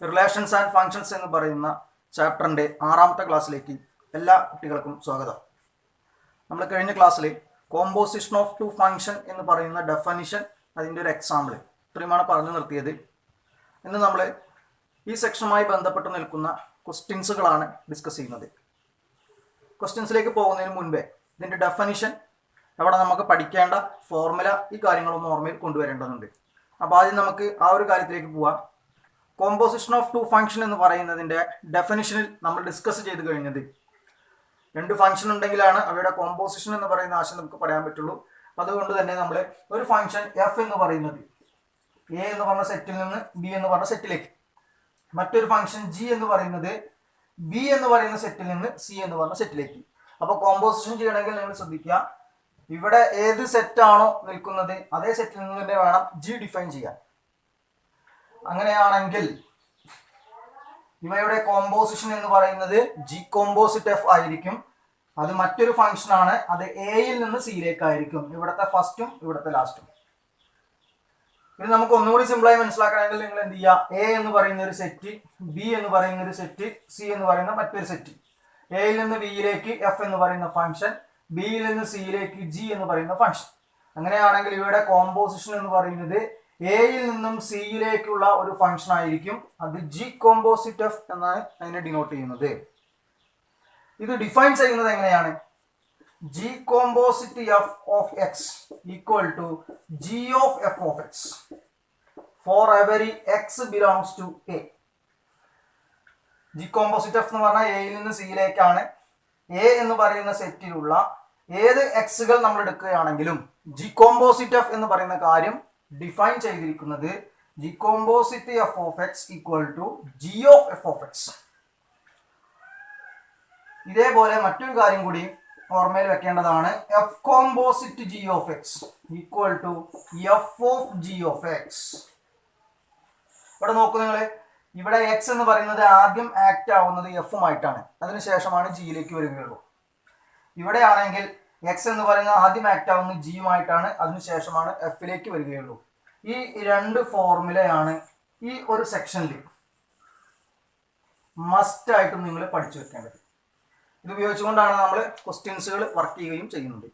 Relations and functions എന്ന് പറയുന്ന ചാപ്റ്ററിൻ്റെ 6ാമത്തെ ക്ലാസ്സിലേക്ക് എല്ലാ കുട്ടികൾക്കും സ്വാഗതം. നമ്മൾ കഴിഞ്ഞ ക്ലാസ്സിൽ കോമ്പോസിഷൻ ഓഫ് ടു ഫങ്ഷൻ എന്ന് പറയുന്ന ഡെഫനിഷൻ, അതിൻ്റെ ഒരു എക്സാമ്പിൾ ഇത്രയുമാണ് പറഞ്ഞു നിർത്തിയത്. ഇന്ന് നമ്മൾ ഈ സെക്ഷനുമായി ബന്ധപ്പെട്ട് നിൽക്കുന്ന ക്വസ്റ്റ്യൻസുകളാണ് ഡിസ്കസ് ചെയ്യുന്നത്. ക്വസ്റ്റ്യൻസിലേക്ക് പോകുന്നതിന് മുൻപേ ഇതിൻ്റെ ഡെഫനിഷൻ, അവിടെ നമുക്ക് പഠിക്കേണ്ട ഫോർമുല, ഈ കാര്യങ്ങളൊന്നും ഓർമ്മയിൽ കൊണ്ടുവരേണ്ടതുണ്ട്. അപ്പോൾ ആദ്യം നമുക്ക് ആ ഒരു കാര്യത്തിലേക്ക് പോവാം. കോമ്പോസിഷൻ ഓഫ് ടു ഫംഗ്ഷൻ എന്ന് പറയുന്നതിൻ്റെ ഡെഫിനിഷനിൽ നമ്മൾ ഡിസ്കസ് ചെയ്ത് കഴിഞ്ഞത്, രണ്ട് ഫംഗ്ഷൻ ഉണ്ടെങ്കിലാണ് അവയുടെ കോമ്പോസിഷൻ എന്ന് പറയുന്ന ആശയം നമുക്ക് പറയാൻ പറ്റുള്ളൂ. അതുകൊണ്ട് തന്നെ നമ്മൾ ഒരു ഫംഗ്ഷൻ എഫ് എന്ന് പറയുന്നത് എ എന്ന് പറഞ്ഞ സെറ്റിൽ നിന്ന് ബി എന്ന് പറഞ്ഞ സെറ്റിലേക്ക്, മറ്റൊരു ഫംഗ്ഷൻ ജി എന്ന് പറയുന്നത് ബി എന്ന് പറയുന്ന സെറ്റിൽ നിന്ന് സി എന്ന് പറഞ്ഞ സെറ്റിലേക്ക്. അപ്പോൾ കോമ്പോസിഷൻ ചെയ്യണമെങ്കിൽ നിങ്ങൾ ശ്രദ്ധിക്കുക, ഇവിടെ ഏത് സെറ്റാണോ നിൽക്കുന്നത് അതേ സെറ്റിൽ നിന്ന് തന്നെ വേണം ജി ഡിഫൈൻ ചെയ്യാൻ. അങ്ങനെയാണെങ്കിൽ ഇവയുടെ കോമ്പോസിഷൻ എന്ന് പറയുന്നത് ജി കോമ്പോസിറ്റ് എഫ് ആയിരിക്കും. അത് മറ്റൊരു ഫംഗ്ഷൻ ആണ്, അത് എയിൽ നിന്ന് സിയിലേക്കായിരിക്കും, ഇവിടുത്തെ ഫസ്റ്റും ഇവിടുത്തെ ലാസ്റ്റും. ഇത് നമുക്ക് ഒന്നുകൂടി സിമ്പിളായി മനസ്സിലാക്കണമെങ്കിൽ നിങ്ങൾ എന്ത് ചെയ്യുക, എ എന്ന് പറയുന്ന ഒരു സെറ്റ്, ബി എന്ന് പറയുന്ന ഒരു സെറ്റ്, സി എന്ന് പറയുന്ന മറ്റൊരു സെറ്റ്. എയിൽ നിന്ന് ബിയിലേക്ക് എഫ് എന്ന് പറയുന്ന ഫംഗ്ഷൻ, ബിയിൽ നിന്ന് സിയിലേക്ക് ജി എന്ന് പറയുന്ന ഫംഗ്ഷൻ. അങ്ങനെയാണെങ്കിൽ ഇവയുടെ കോമ്പോസിഷൻ എന്ന് പറയുന്നത് എയിൽ നിന്നും സിയിലേക്കുള്ള ഒരു ഫംഗ്ഷൻ ആയിരിക്കും. അത് ജി കോമ്പോസിറ്റ് എഫ് എന്നാണ് അതിനെ ഡിനോട്ട് ചെയ്യുന്നത്. ഇത് ഡിഫൈൻ ചെയ്യുന്നത് എങ്ങനെയാണ്? G composite F of X equal to G of F of X for every X belongs to A. G composite F എന്ന് പറഞ്ഞാൽ എയിൽ നിന്ന് സിയിലേക്കാണ്. എ എന്ന് പറയുന്ന സെറ്റിലുള്ള ഏത് എക്സുകൾ നമ്മൾ എടുക്കുകയാണെങ്കിലും ജി കോമ്പോസിറ്റ് എഫ് എന്ന് പറയുന്ന കാര്യം ഡിഫൈൻ ചെയ്തിരിക്കുന്നത് g composite F of X equal to G of F of x. ഇതേപോലെ മറ്റൊരു കാര്യം കൂടി ഓർമ്മയിൽ വെക്കേണ്ടതാണ്. F composite g of X equal to F of G of x. ഇവിടെ നോക്കൂ നിങ്ങൾ, ഇവിടെ എക്സ് എന്ന് പറയുന്നത് ആദ്യം ആക്ട് ആവുന്നത് എഫുമായിട്ടാണ്, അതിനുശേഷമാണ് ജിയിലേക്ക് വരികയുള്ളൂ. ഇവിടെ ആണെങ്കിൽ എക്സ് എന്ന് പറയുന്നത് ആദ്യം ആക്ട് ആവുന്നത് ജിയുമായിട്ടാണ്, അതിനുശേഷമാണ് എഫിലേക്ക് വരികയുള്ളൂ. ഈ രണ്ട് ഫോർമുലയാണ് ഈ ഒരു സെക്ഷനിൽ മസ്റ്റ് ആയിട്ടും നിങ്ങൾ പഠിച്ചു വെക്കേണ്ടത്. ഇത് ഉപയോഗിച്ചുകൊണ്ടാണ് നമ്മൾ ക്വസ്റ്റ്യൻസുകൾ വർക്ക് ചെയ്യുകയും ചെയ്യുന്നത്.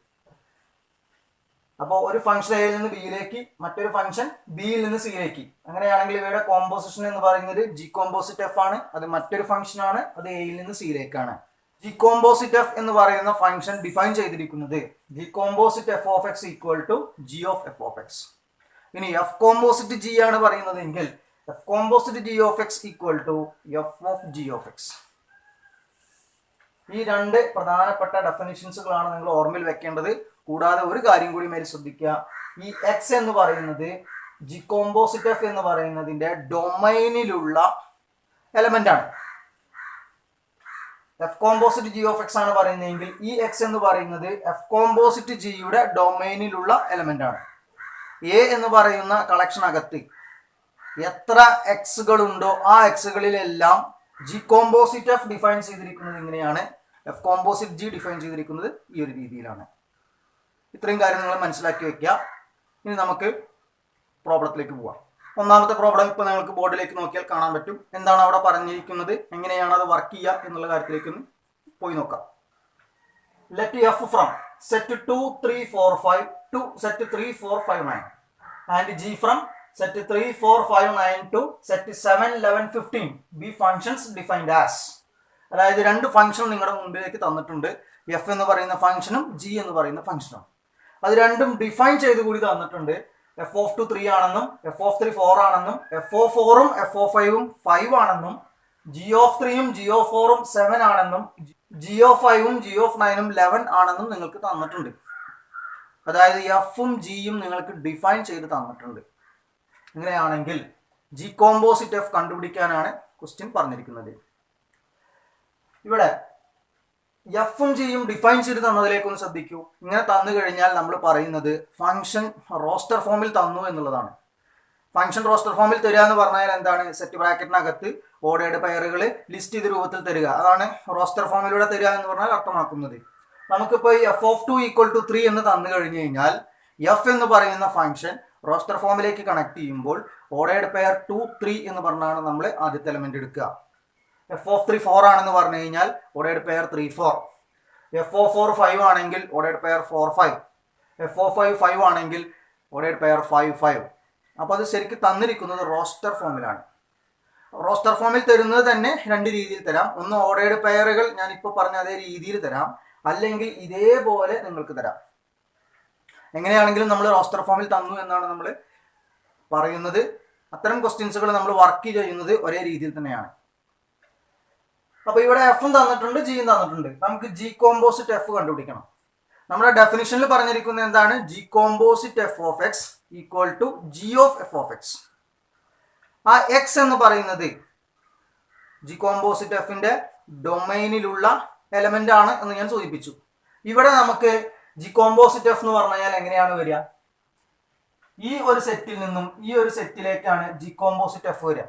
അപ്പോൾ ഒരു ഫംഗ്ഷൻ എയിൽ നിന്ന് ബിയിലേക്ക്, മറ്റൊരു ഫംഗ്ഷൻ ബിയിൽ നിന്ന് സിയിലേക്ക്. അങ്ങനെയാണെങ്കിൽ ഇവയുടെ കോമ്പോസിഷൻ എന്ന് പറയുന്നത് ജി കോമ്പോസിറ്റ് എഫ് ആണ്, അത് മറ്റൊരു ഫംഗ്ഷൻ ആണ്, അത് എയിൽ നിന്ന് സിയിലേക്കാണ്. ജി കോമ്പോസിറ്റ് എഫ് എന്ന് പറയുന്ന ഫംഗ്ഷൻ ഡിഫൈൻ ചെയ്തിരിക്കുന്നത് g composite F of X equal to G of F of x. ഇനി എഫ് കോമ്പോസിറ്റ് ജി ആണ് പറയുന്നതെങ്കിൽ f composite g of X equal to F of G of x. ഈ രണ്ട് പ്രധാനപ്പെട്ട ഡെഫിനിഷൻസുകളാണ് നിങ്ങൾ ഓർമ്മയിൽ വെക്കേണ്ടത്. കൂടാതെ ഒരു കാര്യം കൂടി മേൽ ശ്രദ്ധിക്കുക, ഈ എക്സ് എന്ന് പറയുന്നത് ജി കോമ്പോസിറ്റ് എഫ് എന്ന് പറയുന്നതിന്റെ ഡൊമൈനിലുള്ള എലമെന്റ് ആണ്. F composite g of x ആണ് പറയുന്നതെങ്കിൽ ഈ എക്സ് എന്ന് പറയുന്നത് എഫ് കോമ്പോസിറ്റ് ജിയുടെ ഡൊമൈനിലുള്ള എലമെന്റ് ആണ്. എ എന്ന് പറയുന്ന കളക്ഷനകത്ത് എത്ര എക്സുകൾ ഉണ്ടോ ആ എക്സുകളിലെല്ലാം ജി കോമ്പോസിറ്റ് എഫ് ഡിഫൈൻ ചെയ്തിരിക്കുന്നത് ഇങ്ങനെയാണ്, എഫ് കോമ്പോസിറ്റ് ജി ഡിഫൈൻ ചെയ്തിരിക്കുന്നത് ഈ ഒരു രീതിയിലാണ്. ഇത്രയും കാര്യം നിങ്ങൾ മനസ്സിലാക്കി വെക്കുക. ഇനി നമുക്ക് പ്രോബ്ലത്തിലേക്ക് പോവാം. ഒന്നാമത്തെ പ്രോബ്ലം ഇപ്പോൾ നിങ്ങൾക്ക് ബോർഡിലേക്ക് നോക്കിയാൽ കാണാൻ പറ്റും. എന്താണ് അവിടെ പറഞ്ഞിരിക്കുന്നത്, എങ്ങനെയാണ് അത് വർക്ക് ചെയ്യുക എന്നുള്ള കാര്യത്തിലേക്ക് ഒന്ന് പോയി നോക്കാം. Let F from set 2, 3, 4, 5 to set 3, 4, 5, 9 and g from set 3, 4, 5, 9 to set 7, 11, 15 be functions defined as. അതായത് രണ്ട് ഫംഗ്ഷൻ നിങ്ങളുടെ മുമ്പിലേക്ക് തന്നിട്ടുണ്ട്, എഫ് എന്ന് പറയുന്ന ഫംഗ്ഷനും ജി എന്ന് പറയുന്ന ഫംഗ്ഷനും. അത് രണ്ടും ഡിഫൈൻ ചെയ്ത് കൂടി തന്നിട്ടുണ്ട്. എഫ് ഓഫ് 2 3 ആണെന്നും എഫ് ഓഫ് 3 4 ആണെന്നും എഫ് ഓഫ് 4ഉം എഫ് ഓഫ് 5ഉം 5 ആണെന്നും ജി ഓഫ് 3ഉം ജി ഓഫ് 4ഉം 7 ആണെന്നും ജി ഓഫ് 5ഉം ജി ഓഫ് 9ഉം 11 ആണെന്നും നിങ്ങൾക്ക് തന്നിട്ടുണ്ട്. അതായത് എഫും ജിയും നിങ്ങൾക്ക് ഡിഫൈൻ ചെയ്ത് തന്നിട്ടുണ്ട്. ഇങ്ങനെയാണെങ്കിൽ ജി കോമ്പോസിറ്റ് എഫ് കണ്ടുപിടിക്കാനാണ് ക്വസ്റ്റ്യൻ പറഞ്ഞിരിക്കുന്നത്. ഇവിടെ എഫും ജിയും ഡിഫൈൻ ചെയ്ത് തന്നതിലേക്കൊന്ന് ശ്രദ്ധിക്കൂ. ഇങ്ങനെ തന്നു കഴിഞ്ഞാൽ നമ്മൾ പറയുന്നത് ഫംഗ്ഷൻ റോസ്റ്റർ ഫോമിൽ തന്നു എന്നുള്ളതാണ്. ഫംഗ്ഷൻ റോസ്റ്റർ ഫോമിൽ തരിക എന്ന് പറഞ്ഞാൽ എന്താണ്, സെറ്റ് ബ്രാക്കറ്റിനകത്ത് ഓർഡേർഡ് പെയറുകൾ ലിസ്റ്റ് ചെയ്ത രൂപത്തിൽ തരിക, അതാണ് റോസ്റ്റർ ഫോമിലൂടെ തരിക എന്ന് പറഞ്ഞാൽ അർത്ഥമാക്കുന്നത്. നമുക്കിപ്പോൾ ഈ എഫ് ഓഫ് 2 ഈക്വൽ ടു 3 എന്ന് തന്നു കഴിഞ്ഞു കഴിഞ്ഞാൽ എഫ് എന്ന് പറയുന്ന ഫംഗ്ഷൻ റോസ്റ്റർ ഫോമിലേക്ക് കണക്ട് ചെയ്യുമ്പോൾ ഓർഡേർഡ് പെയർ 2 3 എന്ന് പറഞ്ഞാണ് നമ്മൾ ആദ്യത്തെ എലമെന്റ് എടുക്കുക. എഫ് ഓഫ് 3 4 ആണെന്ന് പറഞ്ഞു കഴിഞ്ഞാൽ ഓർഡേർഡ് പെയർ 3 4. എഫ് ഓഫ് 4 5 ആണെങ്കിൽ ഓർഡേർഡ് പെയർ 4 5. എഫ് ഓഫ് 5 5 ആണെങ്കിൽ ഓർഡേർഡ് പെയർ 5 5. അപ്പോൾ അത് ശരിക്കും തന്നിരിക്കുന്നത് റോസ്റ്റർ ഫോമിലാണ്. റോസ്റ്റർ ഫോമിൽ തരുന്നത് തന്നെ രണ്ട് രീതിയിൽ തരാം. ഒന്ന് ഓർഡേർഡ് പെയറുകൾ ഞാൻ ഇപ്പോൾ പറഞ്ഞ അതേ രീതിയിൽ തരാം, അല്ലെങ്കിൽ ഇതേപോലെ നിങ്ങൾക്ക് തരാം. എങ്ങനെയാണെങ്കിലും നമ്മൾ റോസ്റ്റർ ഫോമിൽ തന്നു എന്നാണ് നമ്മൾ പറയുന്നത്. അത്തരം ക്വസ്റ്റ്യൻസുകൾ നമ്മൾ വർക്ക് ചെയ്യുന്നത് ഒരേ രീതിയിൽ തന്നെയാണ്. അപ്പൊ ഇവിടെ എഫും തന്നിട്ടുണ്ട്, ജിയും തന്നിട്ടുണ്ട്. നമുക്ക് ജി കോമ്പോസിറ്റ് എഫ് കണ്ടുപിടിക്കണം. നമ്മുടെ ഡെഫിനിഷനിൽ പറഞ്ഞിരിക്കുന്നത് എന്താണ്? G composite F of X equal to G of F of X. ആ എക്സ് എന്ന് പറയുന്നത് ജി കോമ്പോസിറ്റ് എഫിന്റെ ഡൊമൈനിലുള്ള എലമെന്റ് ആണ് എന്ന് ഞാൻ സൂചിപ്പിച്ചു. ഇവിടെ നമുക്ക് ജി കോമ്പോസിറ്റ് എഫ് എന്ന് പറഞ്ഞു കഴിഞ്ഞാൽ എങ്ങനെയാണ് വരിക? ഈ ഒരു സെറ്റിൽ നിന്നും ഈ ഒരു സെറ്റിലേക്കാണ് ജി കോമ്പോസിറ്റ് എഫ് വരിക.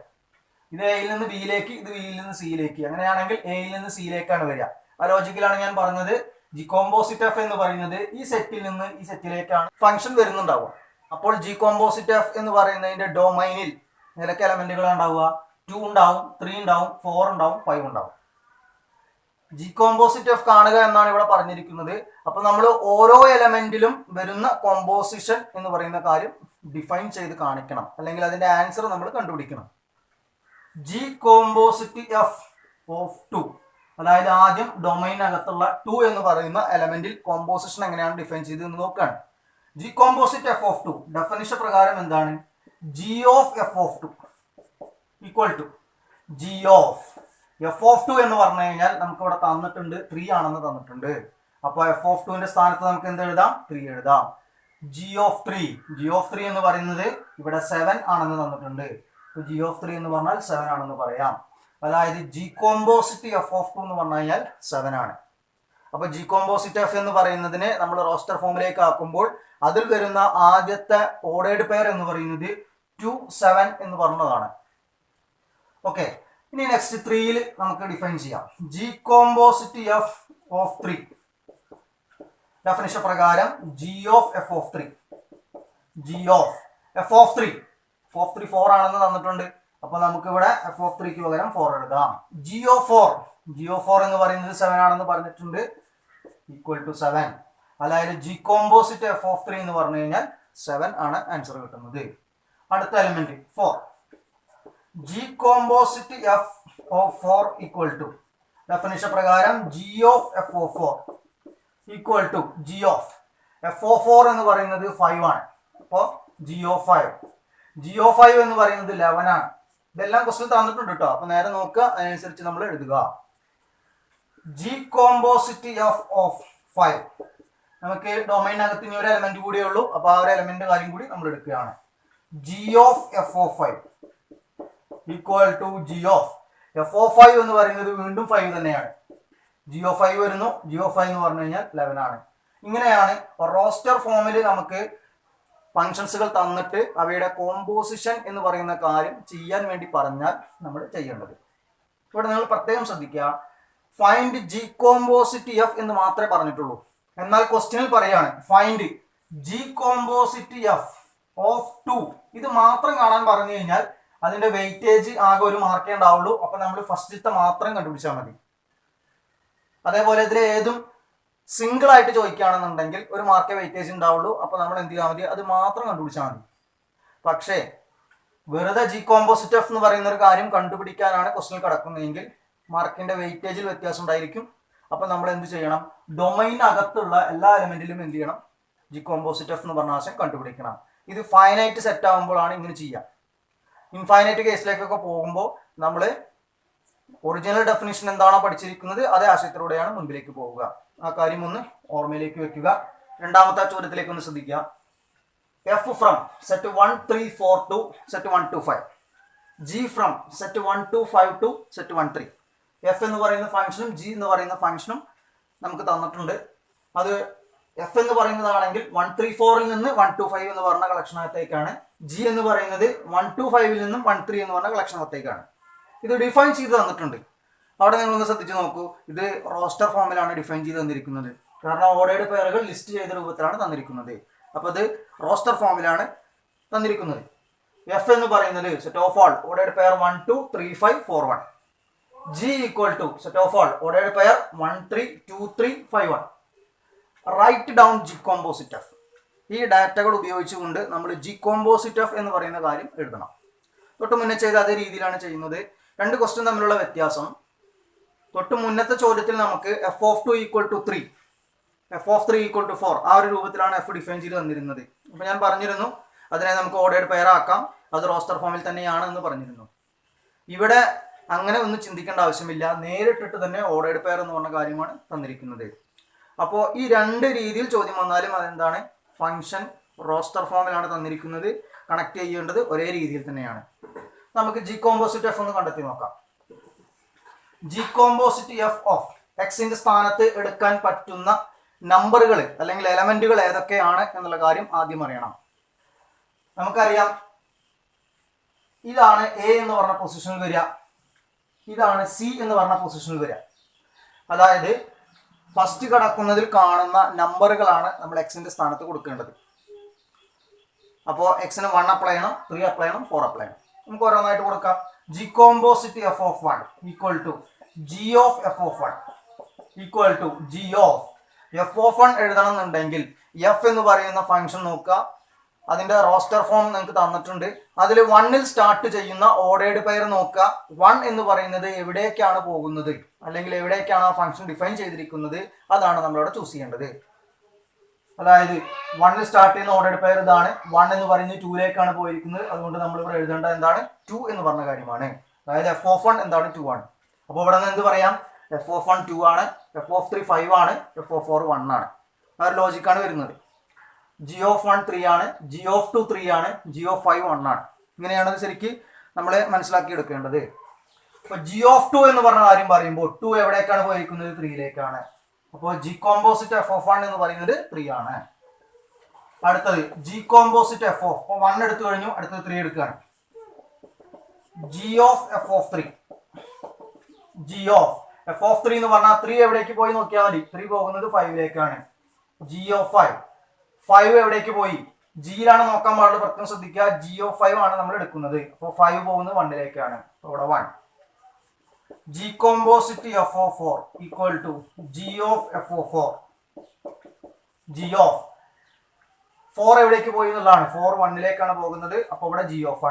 ഇത് എയിൽ നിന്ന് ബിയിലേക്ക്, ഇത് ബിയിൽ നിന്ന് സിയിലേക്ക്. അങ്ങനെയാണെങ്കിൽ എയിൽ നിന്ന് സിയിലേക്കാണ് വരിക. ആ ലോജിക്കിലാണ് ഞാൻ പറഞ്ഞത് ജി കോമ്പോസിറ്റ് എഫ് എന്ന് പറയുന്നത് ഈ സെറ്റിൽ നിന്ന് ഈ സെറ്റിലേക്കാണ് ഫംഗ്ഷൻ വരുന്നുണ്ടാവുക. അപ്പോൾ ജി കോമ്പോസിറ്റ് എഫ് എന്ന് പറയുന്നതിന്റെ ഡൊമൈനിൽ ഏതൊക്കെ എലമെന്റുകളാണ് ഉണ്ടാവുക? 2 ഉണ്ടാവും, 3 ഉണ്ടാവും, 4 ഉണ്ടാവും, 5 ഉണ്ടാവും. ജി കോമ്പോസിറ്റ് എഫ് കാണുക എന്നാണ് ഇവിടെ പറഞ്ഞിരിക്കുന്നത്. അപ്പൊ നമ്മൾ ഓരോ എലമെന്റിലും വരുന്ന കോമ്പോസിഷൻ എന്ന് പറയുന്ന കാര്യം ഡിഫൈൻ ചെയ്ത് കാണിക്കണം, അല്ലെങ്കിൽ അതിന്റെ ആൻസർ നമ്മൾ കണ്ടുപിടിക്കണം. ജി കോമ്പോസിറ്റ് എഫ് ഓഫ് 2, അതായത് ആദ്യം ഡൊമൈനകത്തുള്ള 2 എന്ന് പറയുന്ന എലമെന്റിൽ കോമ്പോസിഷൻ എങ്ങനെയാണ് ഡിഫൈൻ ചെയ്തതെന്ന് നോക്കുകയാണ്. G composite F of 2 definition പ്രകാരം എന്താണ്? G of F of 2 equal to G of F of 2 എന്ന് പറഞ്ഞു കഴിഞ്ഞാൽ നമുക്ക് ഇവിടെ തന്നിട്ടുണ്ട് 3 ആണെന്ന് തന്നിട്ടുണ്ട്. അപ്പോൾ എഫ് ഓഫ് 2ന്റെ സ്ഥാനത്ത് നമുക്ക് എന്ത് എഴുതാം? 3 എഴുതാം. ജി ഓഫ് 3 എന്ന് പറയുന്നത് ഇവിടെ 7 ആണെന്ന് തന്നിട്ടുണ്ട്. ജി ഓഫ് 3 എന്ന് പറഞ്ഞാൽ 7 ആണെന്ന് പറയാം. അതായത് ജി കോമ്പോസിറ്റ് എഫ് ഓഫ് 2 എന്ന് പറഞ്ഞു കഴിഞ്ഞാൽ 7 ആണ്. അപ്പൊ ജി കോമ്പോസിറ്റ് എഫ് എന്ന് പറയുന്നതിനെ നമ്മൾ റോസ്റ്റർ ഫോമിലേക്ക് ആക്കുമ്പോൾ അതിൽ വരുന്ന ആദ്യത്തെ ഓർഡേർഡ് പെയർ എന്ന് പറയുന്നത് 2 7 എന്ന് പറഞ്ഞതാണ്. ഓക്കെ, ഇനി നെക്സ്റ്റ് 3യിൽ നമുക്ക് ഡിഫൈൻ ചെയ്യാം. G composite F of 3 definition പ്രകാരം g of F of 3, g of F of 3 4 ആണെന്ന് തന്നിട്ടുണ്ട്. അപ്പൊ നമുക്ക് ഇവിടെ എഫ് ഓഫ് 3ക്ക് പകരം 4 എഴുതാം. ജി ഓഫ് 4 എന്ന് പറയുന്നത് 7 ആണെന്ന് പറഞ്ഞിട്ടുണ്ട്, ഈക്വൽ ടു 7. അതായത് ജി കോമ്പോസിറ്റ് എഫ് ഓഫ് 3 എന്ന് പറഞ്ഞു കഴിഞ്ഞാൽ 7 ആണ് ആൻസർ കിട്ടുന്നത്. അടുത്ത element 4, g composite F of 4 equal to definition പ്രകാരം g of F of 4 equal to G of F of 4 എന്ന് പറയുന്നത് 5 ആണ്. അപ്പോൾ ജി ഓഫ് 5, ജി ഓഫ് 5 എന്ന് പറയുന്നത് 11 ആണ്. ഇതെല്ലാം ക്വസ്റ്റ്യൻ തന്നിട്ടുണ്ട് കേട്ടോ. അപ്പൊ നേരെ നോക്കുക, അതിനനുസരിച്ച് നമ്മൾ എഴുതുക. ജി കോമ്പോസിറ്റ് എഫ് ഓഫ് 5, നമുക്ക് ഡൊമൈനകത്ത് ഇനി ഒരു എലമെന്റ് കൂടിയേ ഉള്ളൂ. അപ്പൊ ആ ഒരു എലമെന്റ് കാര്യം കൂടി നമ്മൾ എടുക്കുകയാണ്. G of F of 5 equal to G of F of 5 എന്ന് പറയുന്നത് വീണ്ടും 5 തന്നെയാണ്. ജി ഓഫ് 5 വരുന്നു, ജി ഓഫ് 5 എന്ന് പറഞ്ഞു കഴിഞ്ഞാൽ 11 ആണ്. ഇങ്ങനെയാണ് റോസ്റ്റർ ഫോമിൽ നമുക്ക് ഫങ്ഷൻസുകൾ തന്നിട്ട് അവയുടെ കോമ്പോസിഷൻ എന്ന് പറയുന്ന കാര്യം ചെയ്യാൻ വേണ്ടി പറഞ്ഞാൽ നമ്മൾ ചെയ്യേണ്ടത്. ഇവിടെ നിങ്ങൾ പ്രത്യേകം ശ്രദ്ധിക്കുക, ഫൈൻഡ് ജി കോമ്പോസിറ്റ് എഫ് എന്ന് മാത്രമേ പറഞ്ഞിട്ടുള്ളൂ. എന്നാൽ ക്വസ്റ്റ്യനിൽ പറയാണ് find G composite F of 2. ഇത് മാത്രം കാണാൻ പറഞ്ഞു കഴിഞ്ഞാൽ അതിന്റെ വെയിറ്റേജ് ആകെ ഒരു മാർക്കേ ഉണ്ടാവുള്ളൂ. അപ്പൊ നമ്മൾ ഫസ്റ്റത്തെ മാത്രം കണ്ടുപിടിച്ചാൽ മതി. അതേപോലെ ഇതിൽ ഏതും സിംഗിൾ ആയിട്ട് ചോദിക്കുകയാണെന്നുണ്ടെങ്കിൽ ഒരു മാർക്കേ വെയിറ്റേജ് ഉണ്ടാവുള്ളൂ. അപ്പൊ നമ്മൾ എന്ത് ചെയ്യാൻ മതി? അത് മാത്രം കണ്ടുപിടിച്ചാൽ മതി. പക്ഷേ വെറുതെ ജി കോമ്പോസിറ്റ് എഫ് എന്ന് പറയുന്ന ഒരു കാര്യം കണ്ടുപിടിക്കാനാണ് ക്വസ്റ്റ്യൻ കിടക്കുന്നതെങ്കിൽ മാർക്കിന്റെ വെയിറ്റേജിൽ വ്യത്യാസം ഉണ്ടായിരിക്കും. അപ്പൊ നമ്മൾ എന്ത് ചെയ്യണം? ഡൊമൈനകത്തുള്ള എല്ലാ എലമെന്റിലും എന്ത് ചെയ്യണം? ജി കോമ്പോസിറ്റ് എഫ് എന്ന് പറഞ്ഞ ആശയം കണ്ടുപിടിക്കണം. ഇത് ഫൈനൈറ്റ് സെറ്റ് ആകുമ്പോഴാണ് ഇങ്ങനെ ചെയ്യുക. ഇൻഫൈനൈറ്റ് കേസിലേക്കൊക്കെ പോകുമ്പോൾ നമ്മൾ ഒറിജിനൽ ഡെഫിനിഷൻ എന്താണോ പഠിച്ചിരിക്കുന്നത് അതേ ആശയത്തിലൂടെയാണ് മുൻപിലേക്ക് പോവുക. ആ കാര്യം ഒന്ന് ഓർമ്മയിലേക്ക് വെക്കുക. രണ്ടാമത്തെ ചോദ്യത്തിലേക്ക് ഒന്ന് ശ്രദ്ധിക്കുക. F from set 1 3 4 to set 1 2 5, G from set 1 2 5 to set 1 3. F എന്ന് പറയുന്ന ഫംഗ്ഷനും ജി എന്ന് പറയുന്ന ഫംഗ്ഷനും നമുക്ക് തന്നിട്ടുണ്ട്. അത് എഫ് എന്ന് പറയുന്നതാണെങ്കിൽ 1 3 4ൽ നിന്ന് 1 2 5 എന്ന് പറഞ്ഞ കളക്ഷനകത്തേക്കാണ്. ജി എന്ന് പറയുന്നത് 1 2 5ൽ നിന്നും 1 3 എന്ന് പറഞ്ഞ കളക്ഷനകത്തേക്കാണ്. ഇത് ഡിഫൈൻ ചെയ്ത് തന്നിട്ടുണ്ട്. അവിടെ നിങ്ങളൊന്ന് ശ്രദ്ധിച്ച് നോക്കൂ. ഇത് റോസ്റ്റർ ഫോമിലാണ് ഡിഫൈൻ ചെയ്ത് തന്നിരിക്കുന്നത്. കാരണം ഓർഡേർഡ് പെയറുകൾ ലിസ്റ്റ് ചെയ്ത രൂപത്തിലാണ് തന്നിരിക്കുന്നത്. അപ്പോൾ ഇത് റോസ്റ്റർ ഫോമിലാണ് തന്നിരിക്കുന്നത്. എഫ് എന്ന് പറയുന്നത് set of all ordered pair 1 2 3 5 4 1. G equal to set of all ordered pair 1 3 2 3 5 1. Write down G composite F. ഈ ഡാറ്റകൾ ഉപയോഗിച്ചുകൊണ്ട് നമ്മൾ ജി കോമ്പോസിറ്റ് എഫ് എന്ന് പറയുന്ന കാര്യം എഴുതണം. തൊട്ട് മുന്നേ ചെയ്ത അതേ രീതിയിലാണ് ചെയ്യുന്നത്. രണ്ട് ക്വസ്റ്റ്യൻ തമ്മിലുള്ള വ്യത്യാസം, തൊട്ട് മുന്നത്തെ ചോദ്യത്തിൽ നമുക്ക് F of 2 equal to 3, F of 3 equal to 4 ആ ഒരു രൂപത്തിലാണ് എഫ് ഡിഫൈൻ ചെയ്ത് തന്നിരുന്നത്. അപ്പോൾ ഞാൻ പറഞ്ഞിരുന്നു അതിനെ നമുക്ക് ഓർഡേർഡ് പെയർ ആക്കാം, അത് റോസ്റ്റർ ഫോമിൽ തന്നെയാണ് എന്ന് പറഞ്ഞിരുന്നു. ഇവിടെ അങ്ങനെ ഒന്നും ചിന്തിക്കേണ്ട ആവശ്യമില്ല, നേരിട്ടിട്ട് തന്നെ ഓർഡേർഡ് പെയർ എന്ന് പറഞ്ഞ കാര്യമാണ് തന്നിരിക്കുന്നത്. അപ്പോൾ ഈ രണ്ട് രീതിയിൽ ചോദ്യം വന്നാലും അതെന്താണ്, ഫംഗ്ഷൻ റോസ്റ്റർ ഫോമിലാണ് തന്നിരിക്കുന്നത്, കണക്ട് ചെയ്യേണ്ടത് ഒരേ രീതിയിൽ തന്നെയാണ്. നമുക്ക് ജി കോമ്പോസിറ്റ് എഫ് ഒന്ന് കണ്ടെത്തി നോക്കാം. ജി കോമ്പോസിറ്റ് എഫ് ഓഫ് എക്സിന്റെ സ്ഥാനത്ത് എടുക്കാൻ പറ്റുന്ന നമ്പറുകൾ അല്ലെങ്കിൽ എലമെന്റുകൾ ഏതൊക്കെയാണ് എന്നുള്ള കാര്യം ആദ്യം അറിയണം. നമുക്കറിയാം ഇതാണ് എ എന്ന് പറഞ്ഞ പൊസിഷനിൽ വരിക, ഇതാണ് സി എന്ന് പറഞ്ഞ പൊസിഷനിൽ വരിക. അതായത് ഫസ്റ്റ് കിടക്കുന്നതിൽ കാണുന്ന നമ്പറുകളാണ് നമ്മൾ എക്സിന്റെ സ്ഥാനത്ത് കൊടുക്കേണ്ടത്. അപ്പോൾ എക്സിന് 1 അപ്ലൈ ചെയ്യണം, 3 അപ്ലൈ ചെയ്യണം, 4 അപ്ലൈ ചെയ്യണം. നമുക്ക് ഓരോന്നായിട്ട് കൊടുക്കാം. G composite F of 1 equal to G of F of 1 equal to G of F of 1 എഴുതണം എന്നുണ്ടെങ്കിൽ എഫ് എന്ന് പറയുന്ന ഫംഗ്ഷൻ നോക്കുക, അതിന്റെ റോസ്റ്റർ ഫോം നിങ്ങൾക്ക് തന്നിട്ടുണ്ട്. അതിൽ 1ൽ സ്റ്റാർട്ട് ചെയ്യുന്ന ഓർഡേർഡ് പെയർ നോക്കുക. 1 എന്ന് പറയുന്നത് എവിടേക്കാണ് പോകുന്നത് അല്ലെങ്കിൽ എവിടേക്കാണ് ആ ഫംഗ്ഷൻ ഡിഫൈൻ ചെയ്തിരിക്കുന്നത്, അതാണ് നമ്മളിവിടെ ചൂസ് ചെയ്യേണ്ടത്. അതായത് 1ൽ സ്റ്റാർട്ട് ചെയ്യുന്ന ഓർഡേർഡ് പെയർ ഇതാണ്. 1 എന്ന് പറയുന്നത് 2ലേക്കാണ് പോയിരിക്കുന്നത്, അതുകൊണ്ട് നമ്മൾ ഇവിടെ എഴുതേണ്ടത് എന്താണ്, 2 എന്ന് പറഞ്ഞ കാര്യമാണ്. അതായത് എഫ് ഓഫ് 1 എന്താണ്, 2 ആണ്. അപ്പോൾ ഇവിടെ നിന്ന് എന്ത് പറയാം, എഫ് ഓഫ് 1 2 ആണ്, എഫ് ഓഫ് 3 5 ആണ്, എഫ് ഓഫ് 4 1 ആണ്. ആ ഒരു ലോജിക്കാണ് വരുന്നത്. ജി ഓഫ് 1 3 ആണ്, ജി ഓഫ് 2 3 ആണ്, ജി ഓഫ് 5 1 ആണ്. ഇങ്ങനെയാണ് ശരിക്കും നമ്മൾ മനസ്സിലാക്കി എടുക്കേണ്ടത്. അപ്പോൾ ജി ഓഫ് 2 എന്ന് പറഞ്ഞ കാര്യം പറയുമ്പോൾ 2 എവിടേക്കാണ് പോയിരിക്കുന്നത്, 3ലേക്കാണ്. അപ്പോൾ ജി കോമ്പോസിറ്റ് എഫ് ഓഫ് 1 എന്ന് പറയുന്നത് 3 ആണ്. അടുത്തത് ജി കോമ്പോസിറ്റ് എഫ് ഓഫ് 1 എടുത്തു കഴിഞ്ഞു, അടുത്തത് 3 എടുക്കുകയാണ്. G of F of 3, g of F of 3 എന്ന് പറഞ്ഞാൽ 3 എവിടേക്ക് പോയി നോക്കിയാൽ മതി, 3 പോകുന്നത് 5ലേക്കാണ്. ജി ഓഫ് 5 എവിടേക്ക് പോയി, ജിയിലാണ് നോക്കാൻ പാടുള്ളത്, പ്രത്യേകം ശ്രദ്ധിക്കുക. ജി ഓഫ് 5 ആണ് നമ്മൾ എടുക്കുന്നത്, അപ്പോൾ 5 പോകുന്നത് 1ലേക്കാണ്. ഇവിടെ 1. G composite F of 4 equal to G of F of 4, G of 4 എവിടേക്ക് പോയി എന്നുള്ളതാണ്, 4 1ലേക്കാണ് പോകുന്നത്. അപ്പോൾ ഇവിടെ ജി ഓഫ്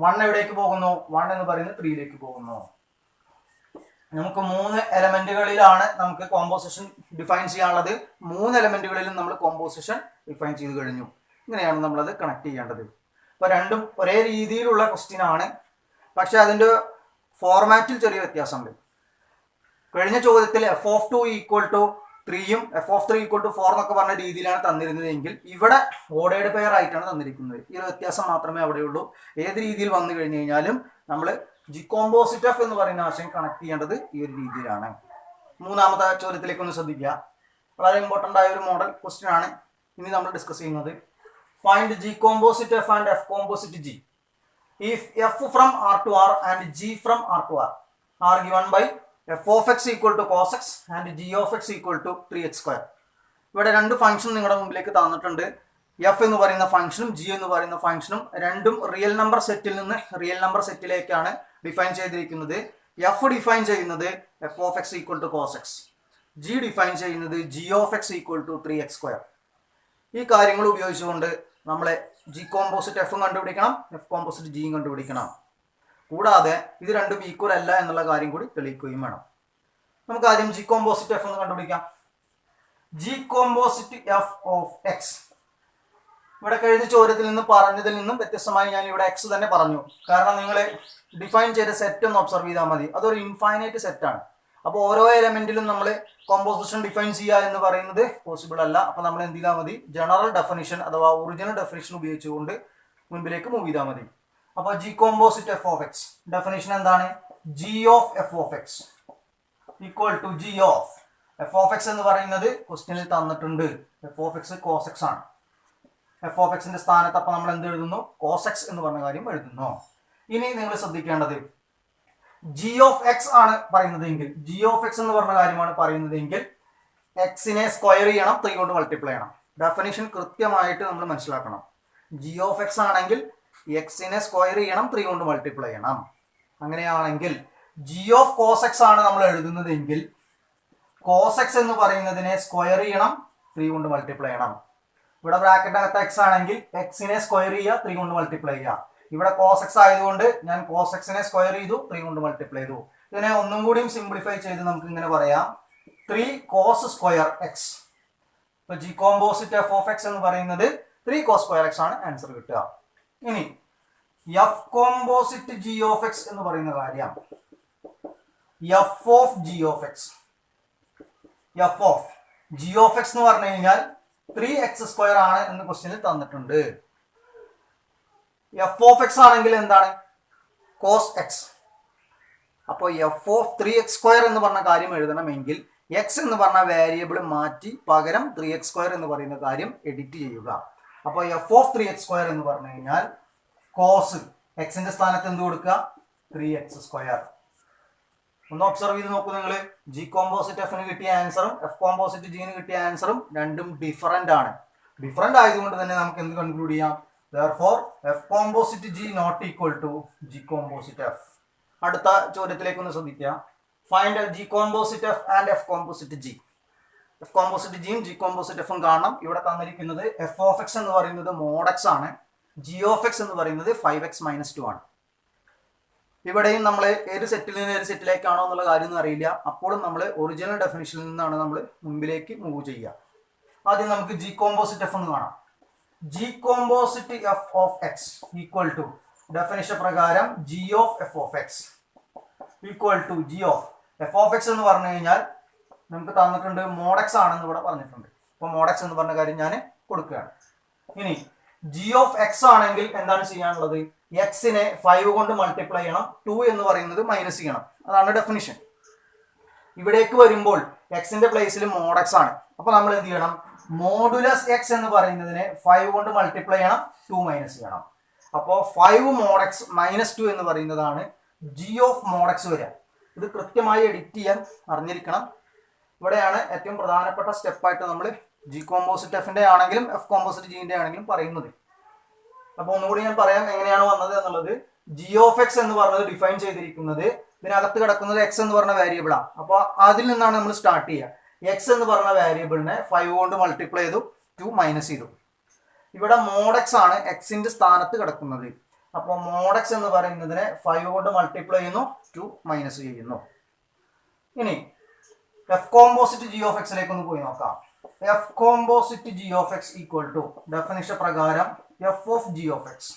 1 എവിടേക്ക് പോകുന്നു, 1 എന്ന് പറയുന്നത് 3ലേക്ക് പോകുന്നു. നമുക്ക് 3 എലമെന്റുകളിലാണ് നമുക്ക് കോമ്പോസിഷൻ ഡിഫൈൻ ചെയ്യാനുള്ളത്. 3 എലമെന്റുകളിലും നമ്മൾ കോമ്പോസിഷൻ ഡിഫൈൻ ചെയ്ത് കഴിഞ്ഞു. ഇങ്ങനെയാണ് നമ്മളത് കണക്ട് ചെയ്യേണ്ടത്. അപ്പോൾ രണ്ടും ഒരേ രീതിയിലുള്ള ക്വസ്റ്റ്യൻ ആണ്, പക്ഷെ അതിൻ്റെ ഫോർമാറ്റിൽ ചെറിയ വ്യത്യാസമുണ്ട്. കഴിഞ്ഞ ചോദ്യത്തിൽ എഫ് ഓഫ് 2 ഈക്വൽ ടു 3യും എഫ് ഓഫ് 3 ഈക്വൽ ടു 4 എന്നൊക്കെ പറഞ്ഞ രീതിയിലാണ് തന്നിരുന്നതെങ്കിൽ ഇവിടെ ഓർഡേർഡ് പെയർ ആയിട്ടാണ് തന്നിരിക്കുന്നത്. ഈ ഒരു വ്യത്യാസം മാത്രമേ അവിടെയുള്ളൂ. ഏത് രീതിയിൽ വന്നു കഴിഞ്ഞു കഴിഞ്ഞാലും നമ്മൾ ജി കോമ്പോസിറ്റ് എഫ് എന്ന് പറയുന്ന ആശയം കണക്ട് ചെയ്യേണ്ടത് ഈ ഒരു രീതിയിലാണ്. മൂന്നാമത്തെ ചോദ്യത്തിലേക്ക് ഒന്ന് ശ്രദ്ധിക്കുക. വളരെ ഇമ്പോർട്ടൻ്റ് ആയ ഒരു മോഡൽ ക്വസ്റ്റ്യൻ ആണ് ഇനി നമ്മൾ ഡിസ്കസ് ചെയ്യുന്നത്. Find G composite F and F composite G if f from R to R and g from R to R are given by f of x equal to cos x and g of x equal to 3x square. ഇവിടെ രണ്ട് function നിങ്ങളുടെ മുമ്പിലേക്ക് തന്നിട്ടുണ്ട്. F എന്ന് പറയുന്ന ഫംഗ്ഷനും G എന്ന് പറയുന്ന ഫംഗ്ഷനും രണ്ടും റിയൽ നമ്പർ സെറ്റിൽ നിന്ന് റിയൽ നമ്പർ സെറ്റിലേക്കാണ് ഡിഫൈൻ ചെയ്തിരിക്കുന്നത്. എഫ് ഡിഫൈൻ ചെയ്യുന്നത് f of X equal to cos x, g define ചെയ്യുന്നത് g of X equal to 3x square. ഈ കാര്യങ്ങൾ ഉപയോഗിച്ചുകൊണ്ട് നമ്മളെ ജി കോമ്പോസിറ്റ് എഫും കണ്ടുപിടിക്കണം, എഫ് കോമ്പോസിറ്റ് ജിയും കണ്ടുപിടിക്കണം. കൂടാതെ ഇത് രണ്ടും ഈക്വൽ അല്ല എന്നുള്ള കാര്യം കൂടി തെളിയിക്കുകയും വേണം. നമുക്ക് ആദ്യം ജി കോമ്പോസിറ്റ് എഫ് ഒന്ന് കണ്ടുപിടിക്കാം. G composite F of x. ഇവിടെ കഴിഞ്ഞ ചോദ്യത്തിൽ നിന്ന് പറഞ്ഞതിൽ നിന്നും വ്യത്യസ്തമായി ഞാൻ ഇവിടെ എക്സ് തന്നെ പറഞ്ഞു. കാരണം നിങ്ങൾ ഡിഫൈൻ ചെയ്ത സെറ്റ് ഒന്ന് ഒബ്സർവ് ചെയ്താൽ മതി. അതൊരു ഇൻഫൈനൈറ്റ് സെറ്റാണ്. അപ്പോൾ ഓരോ എലമെന്റിലും നമ്മൾ കോമ്പോസിഷൻ ഡിഫൈൻ ചെയ്യുക എന്ന് പറയുന്നത് പോസിബിൾ അല്ല. അപ്പോൾ നമ്മൾ എന്ത് ചെയ്താൽ മതി, ജനറൽ ഡെഫിനിഷൻ അഥവാ ഒറിജിനൽ ഡെഫിനിഷൻ ഉപയോഗിച്ചുകൊണ്ട് മുൻപിലേക്ക് മൂവ് ചെയ്താൽ മതി. അപ്പോൾ g composite F of x definition എന്താണ്, G of F of X equal to G of F of X എന്ന് പറയുന്നത് ക്വസ്റ്റ്യനിൽ തന്നിട്ടുണ്ട്. F of x cos x ആണ്. എഫ് ഓഫ് എക്സിന്റെ സ്ഥാനത്ത് അപ്പോൾ നമ്മൾ എന്ത് എഴുതുന്നു, കോസ് എക്സ് എന്ന് പറഞ്ഞ കാര്യം എഴുതുന്നു. ഇനി നിങ്ങൾ ശ്രദ്ധിക്കേണ്ടത് ജി ഓഫ് എക്സ് ആണ് പറയുന്നതെങ്കിൽ, ജി ഓഫ് എക്സ് എന്ന് പറഞ്ഞ കാര്യമാണ് പറയുന്നതെങ്കിൽ എക്സിനെ സ്ക്വയർ ചെയ്യണം, 3 കൊണ്ട് മൾട്ടിപ്ലൈ ചെയ്യണം. ഡെഫിനിഷൻ കൃത്യമായിട്ട് നമ്മൾ മനസ്സിലാക്കണം. ജി ഓഫ് എക്സ് ആണെങ്കിൽ എക്സിനെ സ്ക്വയർ ചെയ്യണം, 3 കൊണ്ട് മൾട്ടിപ്ലൈ ചെയ്യണം. അങ്ങനെയാണെങ്കിൽ ജി ഓഫ് കോസ് എക്സ് ആണ് നമ്മൾ എഴുതുന്നതെങ്കിൽ കോസ് എക്സ് എന്ന് പറയുന്നതിനെ സ്ക്വയർ ചെയ്യണം, 3 കൊണ്ട് മൾട്ടിപ്ലൈ ചെയ്യണം. ഇവിടെ ബ്രാക്കറ്റിനകത്ത് എക്സ് ആണെങ്കിൽ എക്സിനെ സ്ക്വയർ ചെയ്യുക, 3 കൊണ്ട് മൾട്ടിപ്ലൈ ചെയ്യുക. ഇവിടെ കോസ് എക്സ് ആയതുകൊണ്ട് ഞാൻ കോസ് എക്സിനെ സ്ക്വയർ ചെയ്തു, 3 കൊണ്ട് മൾട്ടിപ്ലൈ ചെയ്തു. ഇതിനെ ഒന്നും കൂടിയും സിംപ്ലിഫൈ ചെയ്ത് നമുക്ക് ഇങ്ങനെ പറയാം, 3 കോസ് സ്ക്വയർ എക്സ്. ഇപ്പൊ G composite F of X എന്ന് പറയുന്നത് 3 കോസ് സ്ക്വയർ എക്സ് ആണ് ആൻസർ കിട്ടുക. ഇനി f composite g of X എന്ന് പറയുന്ന കാര്യം, F of G of x, f of G of X എന്ന് പറഞ്ഞു കഴിഞ്ഞാൽ 3x² ആണ് എന്ന് ക്വസ്റ്റ്യനിൽ തന്നിട്ടുണ്ട്. എഫ് ഓഫ് എക്സ് ആണെങ്കിൽ എന്താണ്? Cos X. അപ്പോൾ എഫ് ഓഫ് 3x² എന്ന് പറഞ്ഞ കാര്യം എഴുതണമെങ്കിൽ എക്സ് എന്ന് പറഞ്ഞ വേരിയബിൾ മാറ്റി പകരം 3x² എന്ന് പറയുന്ന കാര്യം എഡിറ്റ് ചെയ്യുക. അപ്പോൾ എഫ് ഓഫ് 3x² എന്ന് പറഞ്ഞു കഴിഞ്ഞാൽ കോസ് എക്സിന്റെ സ്ഥാനത്ത് എന്ത് കൊടുക്കുക? 3x². ഒന്ന് ഒബ്സർവ് ചെയ്ത് നോക്കൂ നിങ്ങൾ. ജി കോമ്പോസിറ്റ് എഫിന് കിട്ടിയ ആൻസറും എഫ് കോമ്പോസിറ്റ് ജിന് കിട്ടിയ ആൻസറും രണ്ടും ഡിഫറൻ്റ് ആണ്. ഡിഫറൻ്റ് ആയതുകൊണ്ട് തന്നെ നമുക്ക് എന്ത് കൺക്ലൂഡ് ചെയ്യാം? therefore F composite G not equal to G composite F. അടുത്ത ചോദ്യത്തിലേക്ക് ഒന്ന് ശ്രദ്ധിക്കുക. Find G composite F and F composite G. F composite ജിയും ജി കോമ്പോസിറ്റ് എഫും കാണണം. ഇവിടെ തന്നിരിക്കുന്നത് എഫ് ഓഫ് എക്സ് എന്ന് പറയുന്നത് മോഡ് എക്സ് ആണ്, ജി ഓഫ് എക്സ് എന്ന് പറയുന്നത് 5x-2 ആണ്. ഇവിടെയും നമ്മൾ ഏത് സെറ്റിൽ നിന്ന് ഏത് സെറ്റിലേക്കാണോ എന്നുള്ള കാര്യമൊന്നും അറിയില്ല. അപ്പോഴും നമ്മൾ ഒറിജിനൽ ഡെഫിനിഷനിൽ നിന്നാണ് നമ്മൾ മുമ്പിലേക്ക് മൂവ് ചെയ്യുക. ആദ്യം നമുക്ക് ജി കോമ്പോസിറ്റ് എഫ് എന്ന് കാണാം. G composite F of X equal to definition പ്രകാരം g of F of X equal to G of F of X എന്ന് പറഞ്ഞു കഴിഞ്ഞാൽ നമുക്ക് തന്നിട്ടുണ്ട് മോഡെക്സ് ആണെന്ന് ഇവിടെ പറഞ്ഞിട്ടുണ്ട്. അപ്പോൾ മോഡെക്സ് എന്ന് പറഞ്ഞ കാര്യം ഞാൻ കൊടുക്കുകയാണ്. ഇനി ജി ഓഫ് എക്സ് ആണെങ്കിൽ എന്താണ് ചെയ്യാനുള്ളത്? എക്സിനെ 5 കൊണ്ട് മൾട്ടിപ്ലൈ ചെയ്യണം, 2 എന്ന് പറയുന്നത് മൈനസ് ചെയ്യണം. അതാണ് ഡെഫിനിഷൻ. ഇവിടേക്ക് വരുമ്പോൾ എക്സിന്റെ പ്ലേസിൽ മോഡെക്സ് ആണ്. അപ്പോൾ നമ്മൾ എന്ത് ചെയ്യണം? മോഡുലസ് എക്സ് എന്ന് പറയുന്നതിനെ 5 കൊണ്ട് മൾട്ടിപ്ലൈ ചെയ്യണം, 2 മൈനസ് ചെയ്യണം. അപ്പോൾ 5 മോഡെക്സ് -2 എന്ന് പറയുന്നതാണ് ജി ഓഫ് മോഡെക്സ് വരിക. ഇത് കൃത്യമായി എഡിറ്റ് ചെയ്യാൻ അറിഞ്ഞിരിക്കണം. ഇവിടെയാണ് ഏറ്റവും പ്രധാനപ്പെട്ട സ്റ്റെപ്പായിട്ട് നമ്മൾ ജി കോമ്പോസിറ്റ് എഫിന്റെ ആണെങ്കിലും എഫ് കോമ്പോസിറ്റ് ജിന്റെ ആണെങ്കിലും പറയുന്നത്. അപ്പോൾ ഒന്നുകൂടി ഞാൻ പറയാം എങ്ങനെയാണ് വന്നത് എന്നുള്ളത്. ജി ഓഫ് എക്സ് എന്ന് പറഞ്ഞത് ഡിഫൈൻ ചെയ്തിരിക്കുന്നത് ഇതിനകത്ത് കിടക്കുന്നത് എക്സ് എന്ന് പറഞ്ഞ വേരിയബിളാണ്. അപ്പോൾ അതിൽ നിന്നാണ് നമ്മൾ സ്റ്റാർട്ട് ചെയ്യുക. എക്സ് എന്ന് പറഞ്ഞ വേരിയബിളിനെ 5 കൊണ്ട് മൾട്ടിപ്ലൈ ചെയ്തു, 2 മൈനസ് ചെയ്തു. ഇവിടെ മോഡെക്സ് ആണ് എക്സിന്റെ സ്ഥാനത്ത് കിടക്കുന്നത്. അപ്പോൾ മോഡെക്സ് എന്ന് പറയുന്നതിനെ 5 കൊണ്ട് മൾട്ടിപ്ലൈ ചെയ്യുന്നു, 2 മൈനസ് ചെയ്യുന്നു. ഇനി എഫ് കോമ്പോസിറ്റ് ജി ഓഫ് എക്സിലേക്ക് ഒന്ന് പോയി നോക്കാം. F composite g of X equal to definition പ്രകാരം f of G of X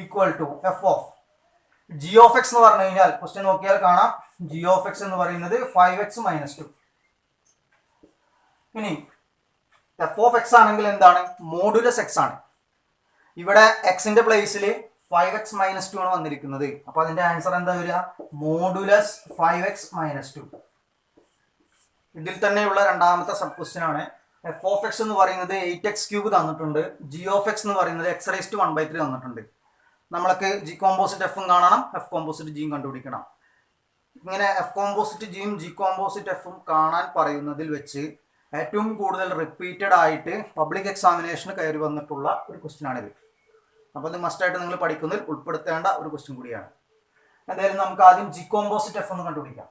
equal to F of G of X എന്ന് പറഞ്ഞു കഴിഞ്ഞാൽ ക്വസ്റ്റ്യൻ നോക്കിയാൽ കാണാം ജി ഓഫ് എക്സ് എന്ന് പറയുന്നത് 5x-2. ഇനി എഫ് ഓഫ് എക്സ് ആണെങ്കിൽ എന്താണ്? മോഡുലസ് എക്സ് ആണ്. ഇവിടെ എക്സിന്റെ പ്ലേസിൽ 5x-2 ആണ് വന്നിരിക്കുന്നത്. അപ്പൊ അതിന്റെ ആൻസർ എന്താ വരിക? Modulus 5x-2. ഇതിൽ തന്നെയുള്ള രണ്ടാമത്തെ സബ് ക്വസ്റ്റ്യൻ ആണ്. എഫ് ഓഫ് എക്സ് എന്ന് പറയുന്നത് 8x³ തന്നിട്ടുണ്ട്. ജി ഓഫ് എക്സ് എന്ന് പറയുന്നത് x⁻⁴ തന്നിട്ടുണ്ട്. നമ്മൾക്ക് ജി കോമ്പോസിറ്റ് എഫും കാണണം, എഫ് കോമ്പോസിറ്റ് ജിയും കണ്ടുപിടിക്കണം. ഇങ്ങനെ എഫ് കോമ്പോസിറ്റ് ജിയും ജി കോമ്പോസിറ്റ് എഫും കാണാൻ പറയുന്നതിൽ വെച്ച് ഏറ്റവും കൂടുതൽ റിപ്പീറ്റഡ് ആയിട്ട് പബ്ലിക് എക്സാമിനേഷന് കയറി വന്നിട്ടുള്ള ഒരു ക്വസ്റ്റ്യൻ ആണിത്. അപ്പോൾ ഇത് മസ്റ്റായിട്ട് നിങ്ങൾ പഠിക്കുന്നതിൽ ഉൾപ്പെടുത്തേണ്ട ഒരു ക്വസ്റ്റ്യൻ കൂടിയാണ്. എന്തായാലും നമുക്ക് ആദ്യം ജി കോമ്പോസിറ്റ് എഫ് ഒന്ന് കണ്ടുപിടിക്കാം.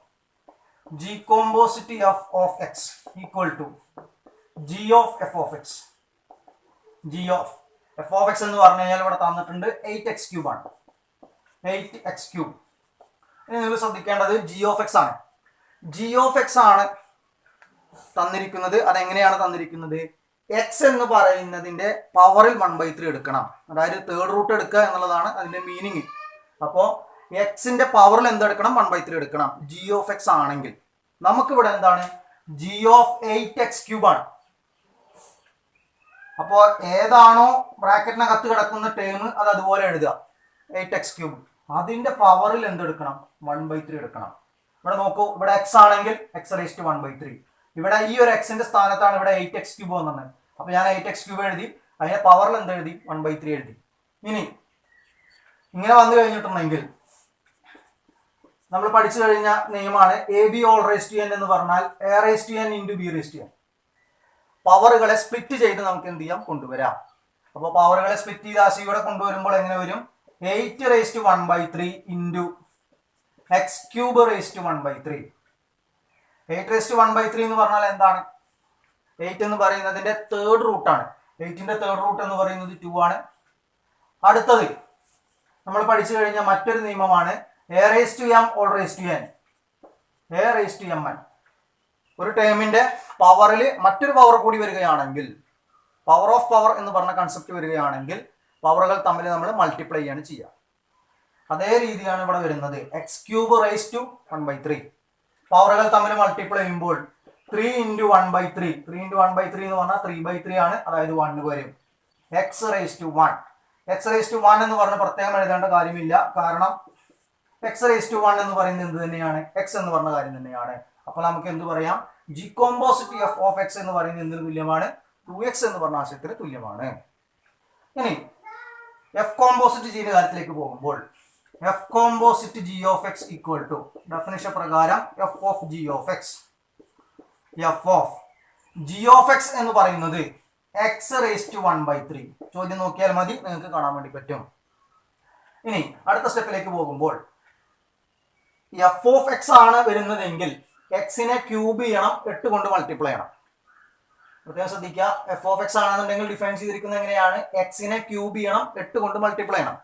G composite F of X equal to G of F of X. G of F of X എന്ന് പറഞ്ഞു കഴിഞ്ഞാൽ ഇവിടെ തന്നിട്ടുണ്ട് 8x³ ആണ്. 8x³. ഇനി നിങ്ങൾ ശ്രദ്ധിക്കേണ്ടത് ജി ഓഫ് എക്സ് ആണ്. ജി ഓഫ് എക്സ് ആണ് തന്നിരിക്കുന്നത്. അതെങ്ങനെയാണ് തന്നിരിക്കുന്നത്? എക്സ് എന്ന് പറയുന്നതിന്റെ പവറിൽ 1/3 എടുക്കണം. അതായത് തേർഡ് റൂട്ട് എടുക്കുക എന്നുള്ളതാണ് അതിന്റെ മീനിങ്. അപ്പോൾ എക്സിന്റെ പവറിൽ എന്തെടുക്കണം? 1/3 എടുക്കണം. ജി ഓഫ് എക്സ് ആണെങ്കിൽ നമുക്കിവിടെ എന്താണ്? ജി ഓഫ് 8x³ ആണ്. അപ്പോൾ ഏതാണോ ബ്രാക്കറ്റിനകത്ത് കിടക്കുന്ന ടേം അത് അതുപോലെ എഴുതുക. 8x³ അതിന്റെ പവറിൽ എന്തെടുക്കണം? 1/3 എടുക്കണം. ഇവിടെ നോക്കൂ, ഇവിടെ എക്സ് ആണെങ്കിൽ x⁻⁴. ഇവിടെ ഈ ഒരു എക്സിന്റെ സ്ഥാനത്താണ് ഇവിടെ 8x³ വന്നത്. അപ്പൊ ഞാൻ 8x³ എഴുതി, അതിന്റെ പവറിൽ എന്തെഴുതി? 1/3 എഴുതി. ഇനി ഇങ്ങനെ വന്നു കഴിഞ്ഞിട്ടുണ്ടെങ്കിൽ നമ്മൾ പഠിച്ചു കഴിഞ്ഞ നിയമമാണ് AB⁴n എന്ന് പറഞ്ഞാൽ A⁻n × B⁻n. പവറുകളെ സ്പ്ലിറ്റ് ചെയ്ത് നമുക്ക് എന്ത് ചെയ്യാം? കൊണ്ടുവരാം. അപ്പോൾ പവറുകളെ സ്പ്ലിറ്റ് ചെയ്ത് ആശയുടെ കൊണ്ടുവരുമ്പോൾ എങ്ങനെ വരും? 8⁻1/3 ഇൻറ്റു എക്സ് ക്യൂബ് റേസ്റ്റ് 1/3. 8⁻1/3 എന്ന് പറഞ്ഞാൽ എന്താണ്? 8 എന്ന് പറയുന്നതിന്റെ തേർഡ് റൂട്ടാണ്. 8ന്റെ തേർഡ് റൂട്ട് എന്ന് പറയുന്നത് 2 ആണ്. അടുത്തത് നമ്മൾ പഠിച്ചു കഴിഞ്ഞ മറ്റൊരു നിയമമാണ് a⁻m⁴n. ഒരു ടേമിന്റെ പവറിൽ മറ്റൊരു പവർ കൂടി വരികയാണെങ്കിൽ, പവർ ഓഫ് പവർ എന്ന് പറഞ്ഞ കൺസെപ്റ്റ് വരികയാണെങ്കിൽ പവറുകൾ തമ്മിൽ നമ്മൾ മൾട്ടിപ്ലൈ ചെയ്യാണ് ചെയ്യുക. അതേ രീതിയാണ് ഇവിടെ വരുന്നത്. എക്സ് ക്യൂബ് റേസ് ടു 1/3 പവറുകൾ തമ്മിൽ മൾട്ടിപ്ലൈ ചെയ്യുമ്പോൾ 3 × 1/3. 3 × 1/3 എന്ന് പറഞ്ഞാൽ 3/3 ആണ്, അതായത് 1 വരും. എക്സ് റേസ് ടു 1 എന്ന് പറഞ്ഞ പ്രത്യേകം എഴുതേണ്ട കാര്യമില്ല, കാരണം എക്സ് റേസ് ടു 1 എന്ന് പറയുന്നത് എന്ത് തന്നെയാണ്? എക്സ് എന്ന് പറഞ്ഞ കാര്യം തന്നെയാണ്. അപ്പോൾ നമുക്ക് എന്ത് പറയാം? G composite F of X എന്ന് പറയുന്നത് എന്തിന് തുല്യമാണ്? 2x എന്ന് പറഞ്ഞ ആശയത്തിന് തുല്യമാണ്. ഇനി എഫ് കോമ്പോസിറ്റ് ജിയുടെ കാര്യത്തിലേക്ക് പോകുമ്പോൾ f composite g of X equal to definition പ്രകാരം f of G of x. F of G of X എന്ന് പറയുന്നത് എക്സ് റേസ് ടു 1/3. ചോദ്യം നോക്കിയാൽ മതി, നിങ്ങൾക്ക് കാണാൻ വേണ്ടി പറ്റും. ഇനി അടുത്ത സ്റ്റെപ്പിലേക്ക് പോകുമ്പോൾ എഫ് ഓഫ് എക്സ് ആണ് വരുന്നതെങ്കിൽ എക്സിനെ ക്യൂബ് ചെയ്യണം, 8 കൊണ്ട് മൾട്ടിപ്ലൈ ചെയ്യണം. പ്രത്യേകം ശ്രദ്ധിക്കുക. എഫ് ഓഫ് എക്സ് ആണെന്നുണ്ടെങ്കിൽ ഡിഫൈൻ ചെയ്തിരിക്കുന്നത് എങ്ങനെയാണ്? എക്സിനെ ക്യൂബ് ചെയ്യണം, 8 കൊണ്ട് മൾട്ടിപ്ലൈ ചെയ്യണം.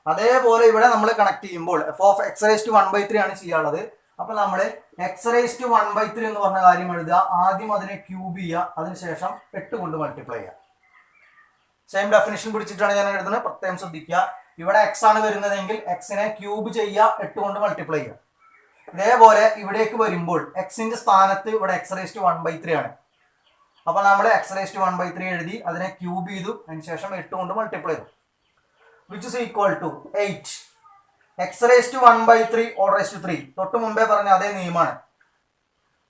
അതേപോലെ ഇവിടെ നമ്മൾ കണക്ട് ചെയ്യുമ്പോൾ F of X raise to 1/3 ആണ് ചെയ്യാനുള്ളത്. അപ്പൊ നമ്മൾ എക്സ് റേസ് ടു 1/3 എന്ന് പറഞ്ഞ കാര്യം എഴുതുക. ആദ്യം അതിനെ ക്യൂബ് ചെയ്യുക, അതിനുശേഷം 8 കൊണ്ട് മൾട്ടിപ്ലൈ ചെയ്യുക. സെയിം ഡെഫിനിഷൻ പിടിച്ചിട്ടാണ് ഞാൻ എഴുതുന്നത്, പ്രത്യേകം ശ്രദ്ധിക്കുക. ഇവിടെ എക്സ് ആണ് വരുന്നതെങ്കിൽ എക്സിനെ ക്യൂബ് ചെയ്യുക, 8 കൊണ്ട് മൾട്ടിപ്ലൈ ചെയ്യുക. ഇതേപോലെ ഇവിടേക്ക് വരുമ്പോൾ എക്സിന്റെ സ്ഥാനത്ത് ഇവിടെ എക്സ് റേസ് ടു 1/3 ആണ്. അപ്പൊ നമ്മൾ എക്സ് റേസ് ടു 1/3 എഴുതി, അതിനെ ക്യൂബ് ചെയ്തു, അതിനുശേഷം 8 കൊണ്ട് മൾട്ടിപ്ലൈ ചെയ്തു. Which is equal to 8. X raise to 1/3 whole raise to 3. തൊട്ട് മുമ്പേ പറഞ്ഞ അതേ നിയമമാണ്.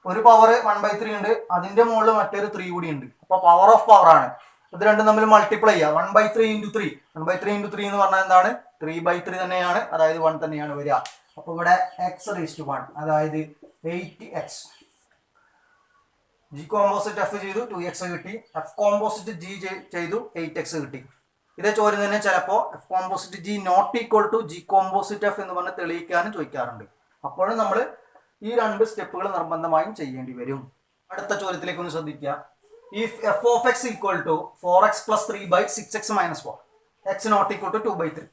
ഒരു പവർ 1/3 ഉണ്ട്, അതിന്റെ മുകളിൽ മറ്റൊരു 3 കൂടി ഉണ്ട്. അപ്പൊ പവർ ഓഫ് പവർ ആണ്. ഇത് രണ്ടും തമ്മിൽ മൾട്ടിപ്ലൈ ചെയ്യുക. 1/3 × 3. 1/3 × 3 എന്ന് പറഞ്ഞാൽ എന്താണ്? 3/3 തന്നെയാണ്, അതായത് 1 തന്നെയാണ് വരിക. അപ്പൊ ഇവിടെ എക്സ് റേസ് ടു 1, അതായത് 8x. ജി കോമ്പോസിറ്റ് എഫ് ചെയ്തു, 2x കിട്ടി. എഫ് കോമ്പോസിറ്റ് ജി ചെയ്തു, 8x കിട്ടി. ഇതേ ചോദ്യം തന്നെ ചിലപ്പോൾ F composite G not equal to G composite F എന്ന് പറഞ്ഞ് തെളിയിക്കാനും ചോദിക്കാറുണ്ട്. അപ്പോഴും നമ്മൾ ഈ 2 സ്റ്റെപ്പുകൾ നിർബന്ധമായും ചെയ്യേണ്ടി വരും. അടുത്ത ചോദ്യത്തിലേക്ക് ഒന്ന് ശ്രദ്ധിക്കുക. If F of X equal to 4x + 3/6x - 4, X not equal to 2/3.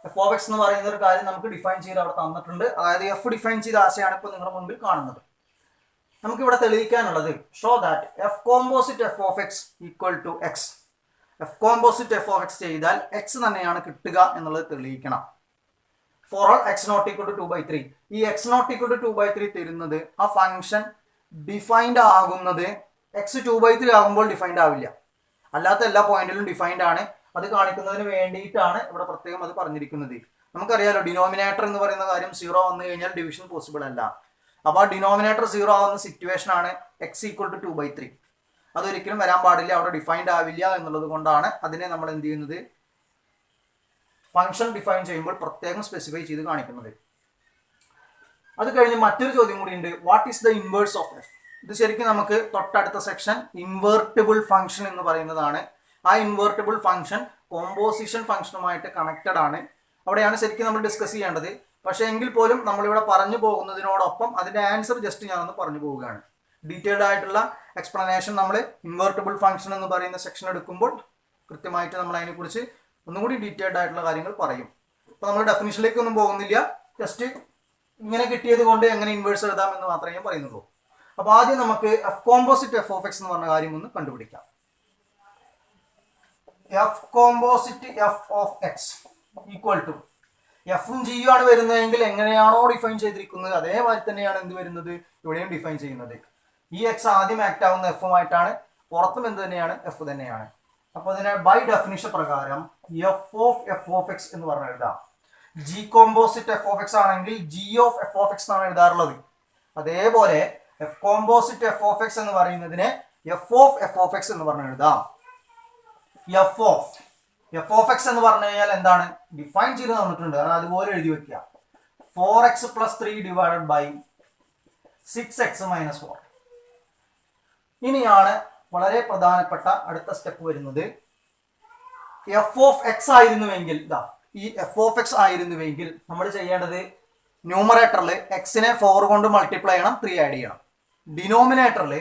F of X എന്ന് പറയുന്ന ഒരു കാര്യം നമുക്ക് ഡിഫൈൻ ചെയ്ത് അവിടെ തന്നിട്ടുണ്ട്. അതായത് എഫ് ഡിഫൈൻ ചെയ്ത ആശയമാണ് ഇപ്പോൾ നിങ്ങളുടെ മുൻപിൽ കാണുന്നത്. നമുക്ക് ഇവിടെ തെളിയിക്കാനുള്ളത് show that f composite F of X equal to x. F composite F of x ചെയ്താൽ എക്സ് തന്നെയാണ് കിട്ടുക എന്നുള്ളത് തെളിയിക്കണം. For all x not equal to 2/3. ഈ എക്സ് നോട്ട് ഈക്വൽ ടു 2/3 തരുന്നത് ആ ഫംഗ്ഷൻ ഡിഫൈൻഡ് ആകുന്നത് എക്സ് 2/3 ആകുമ്പോൾ ഡിഫൈൻഡ് ആവില്ല. അല്ലാത്ത എല്ലാ പോയിന്റിലും ഡിഫൈൻഡ് ആണ്. അത് കാണിക്കുന്നതിന് വേണ്ടിയിട്ടാണ് ഇവിടെ പ്രത്യേകം അത് പറഞ്ഞിരിക്കുന്നത്. നമുക്കറിയാലോ, ഡിനോമിനേറ്റർ എന്ന് പറയുന്ന കാര്യം 0 വന്നു കഴിഞ്ഞാൽ ഡിവിഷൻ പോസിബിൾ അല്ല. അപ്പോൾ ആ ഡിനോമിനേറ്റർ 0 ആവുന്ന സിറ്റുവേഷൻ ആണ് എക്സ് ഈക്വൽ ടു 2/3. അതൊരിക്കലും വരാൻ പാടില്ല, അവിടെ ഡിഫൈൻഡ് ആവില്ല എന്നുള്ളത് കൊണ്ടാണ് അതിനെ നമ്മൾ എന്ത് ചെയ്യുന്നത്? ഫംഗ്ഷൻ ഡിഫൈൻ ചെയ്യുമ്പോൾ പ്രത്യേകം സ്പെസിഫൈ ചെയ്ത് കാണിക്കുന്നത്. അത് കഴിഞ്ഞ് മറ്റൊരു ചോദ്യം കൂടി ഉണ്ട്. What is the inverse of F? ഇത് ശരിക്കും നമുക്ക് തൊട്ടടുത്ത സെക്ഷൻ ഇൻവേർട്ടിബിൾ ഫംഗ്ഷൻ എന്ന് പറയുന്നതാണ്. ആ ഇൻവേർട്ടിബിൾ ഫംഗ്ഷൻ കോമ്പോസിഷൻ ഫംഗ്ഷനുമായിട്ട് കണക്റ്റഡ് ആണ്. അവിടെയാണ് ശരിക്കും നമ്മൾ ഡിസ്കസ് ചെയ്യേണ്ടത്. പക്ഷേ എങ്കിൽ പോലും നമ്മളിവിടെ പറഞ്ഞു പോകുന്നതിനോടൊപ്പം അതിൻ്റെ ആൻസർ ജസ്റ്റ് ഞാനൊന്ന് പറഞ്ഞു പോവുകയാണ്. ഡീറ്റെയിൽഡ് ആയിട്ടുള്ള എക്സ്പ്ലനേഷൻ നമ്മൾ ഇൻവേർട്ടിബിൾ ഫംഗ്ഷൻ എന്ന് പറയുന്ന സെക്ഷൻ എടുക്കുമ്പോൾ കൃത്യമായിട്ട് നമ്മൾ അതിനെക്കുറിച്ച് ഒന്നുകൂടി ഡീറ്റെയിൽഡ് ആയിട്ടുള്ള കാര്യങ്ങൾ പറയും. അപ്പോൾ നമ്മൾ ഡെഫിനിഷനിലേക്ക് ഒന്നും പോകുന്നില്ല, ജസ്റ്റ് ഇങ്ങനെ കിട്ടിയത് കൊണ്ട് എങ്ങനെ ഇൻവേഴ്സ് എഴുതാം എന്ന് മാത്രമേ ഞാൻ പറയുന്നുള്ളൂ. അപ്പോൾ ആദ്യം നമുക്ക് F composite F of X എന്ന് പറഞ്ഞ കാര്യം ഒന്ന് കണ്ടുപിടിക്കാം. F composite F of X equal to എഫും ജിയും ആണ് വരുന്നതെങ്കിൽ എങ്ങനെയാണോ ഡിഫൈൻ ചെയ്തിരിക്കുന്നത് അതേമാതിരി തന്നെയാണ് എന്ത് വരുന്നത് ഇവിടെയും ഡിഫൈൻ ചെയ്യുന്നത്. ഈ എക്സ് ആദ്യം ആക്ട് ആവുന്ന എഫുമായിട്ടാണ്, പുറത്തും എന്ത് തന്നെയാണ്? എഫ് തന്നെയാണ്. അപ്പോൾ അതിനെ ബൈ ഡെഫിനിഷൻ പ്രകാരം എഫ് ഓഫ് എക്സ് എന്ന് പറഞ്ഞ് എഴുതാം. G composite F of X ആണെങ്കിൽ g of F of x എന്നാണ് എഴുതാറുള്ളത്. അതേപോലെ f composite F of X എന്ന് പറയുന്നതിനെ എഫ് ഓഫ് എക്സ് എന്ന് പറഞ്ഞ് എഴുതാം. എഫ് ഓഫ് എക്സ് എന്ന് പറഞ്ഞു കഴിഞ്ഞാൽ എന്താണ്? ഡിഫൈൻ ചെയ്ത് തന്നിട്ടുണ്ട്, അത് അതുപോലെ എഴുതി വെക്കുക. 4x + 3 / 6x - 4. ഇനിയാണ് വളരെ പ്രധാനപ്പെട്ട അടുത്ത സ്റ്റെപ്പ് വരുന്നത്. എഫ് ഓഫ് എക്സ് ആയിരുന്നുവെങ്കിൽ ഈ എഫ് ഓഫ് എക്സ് ആയിരുന്നുവെങ്കിൽ നമ്മൾ ചെയ്യേണ്ടത് ന്യൂമറേറ്ററിൽ എക്സിനെ 4 കൊണ്ട് മൾട്ടിപ്ലൈ ചെയ്യണം, 3 ആഡ് ചെയ്യണം. ഡിനോമിനേറ്ററിൽ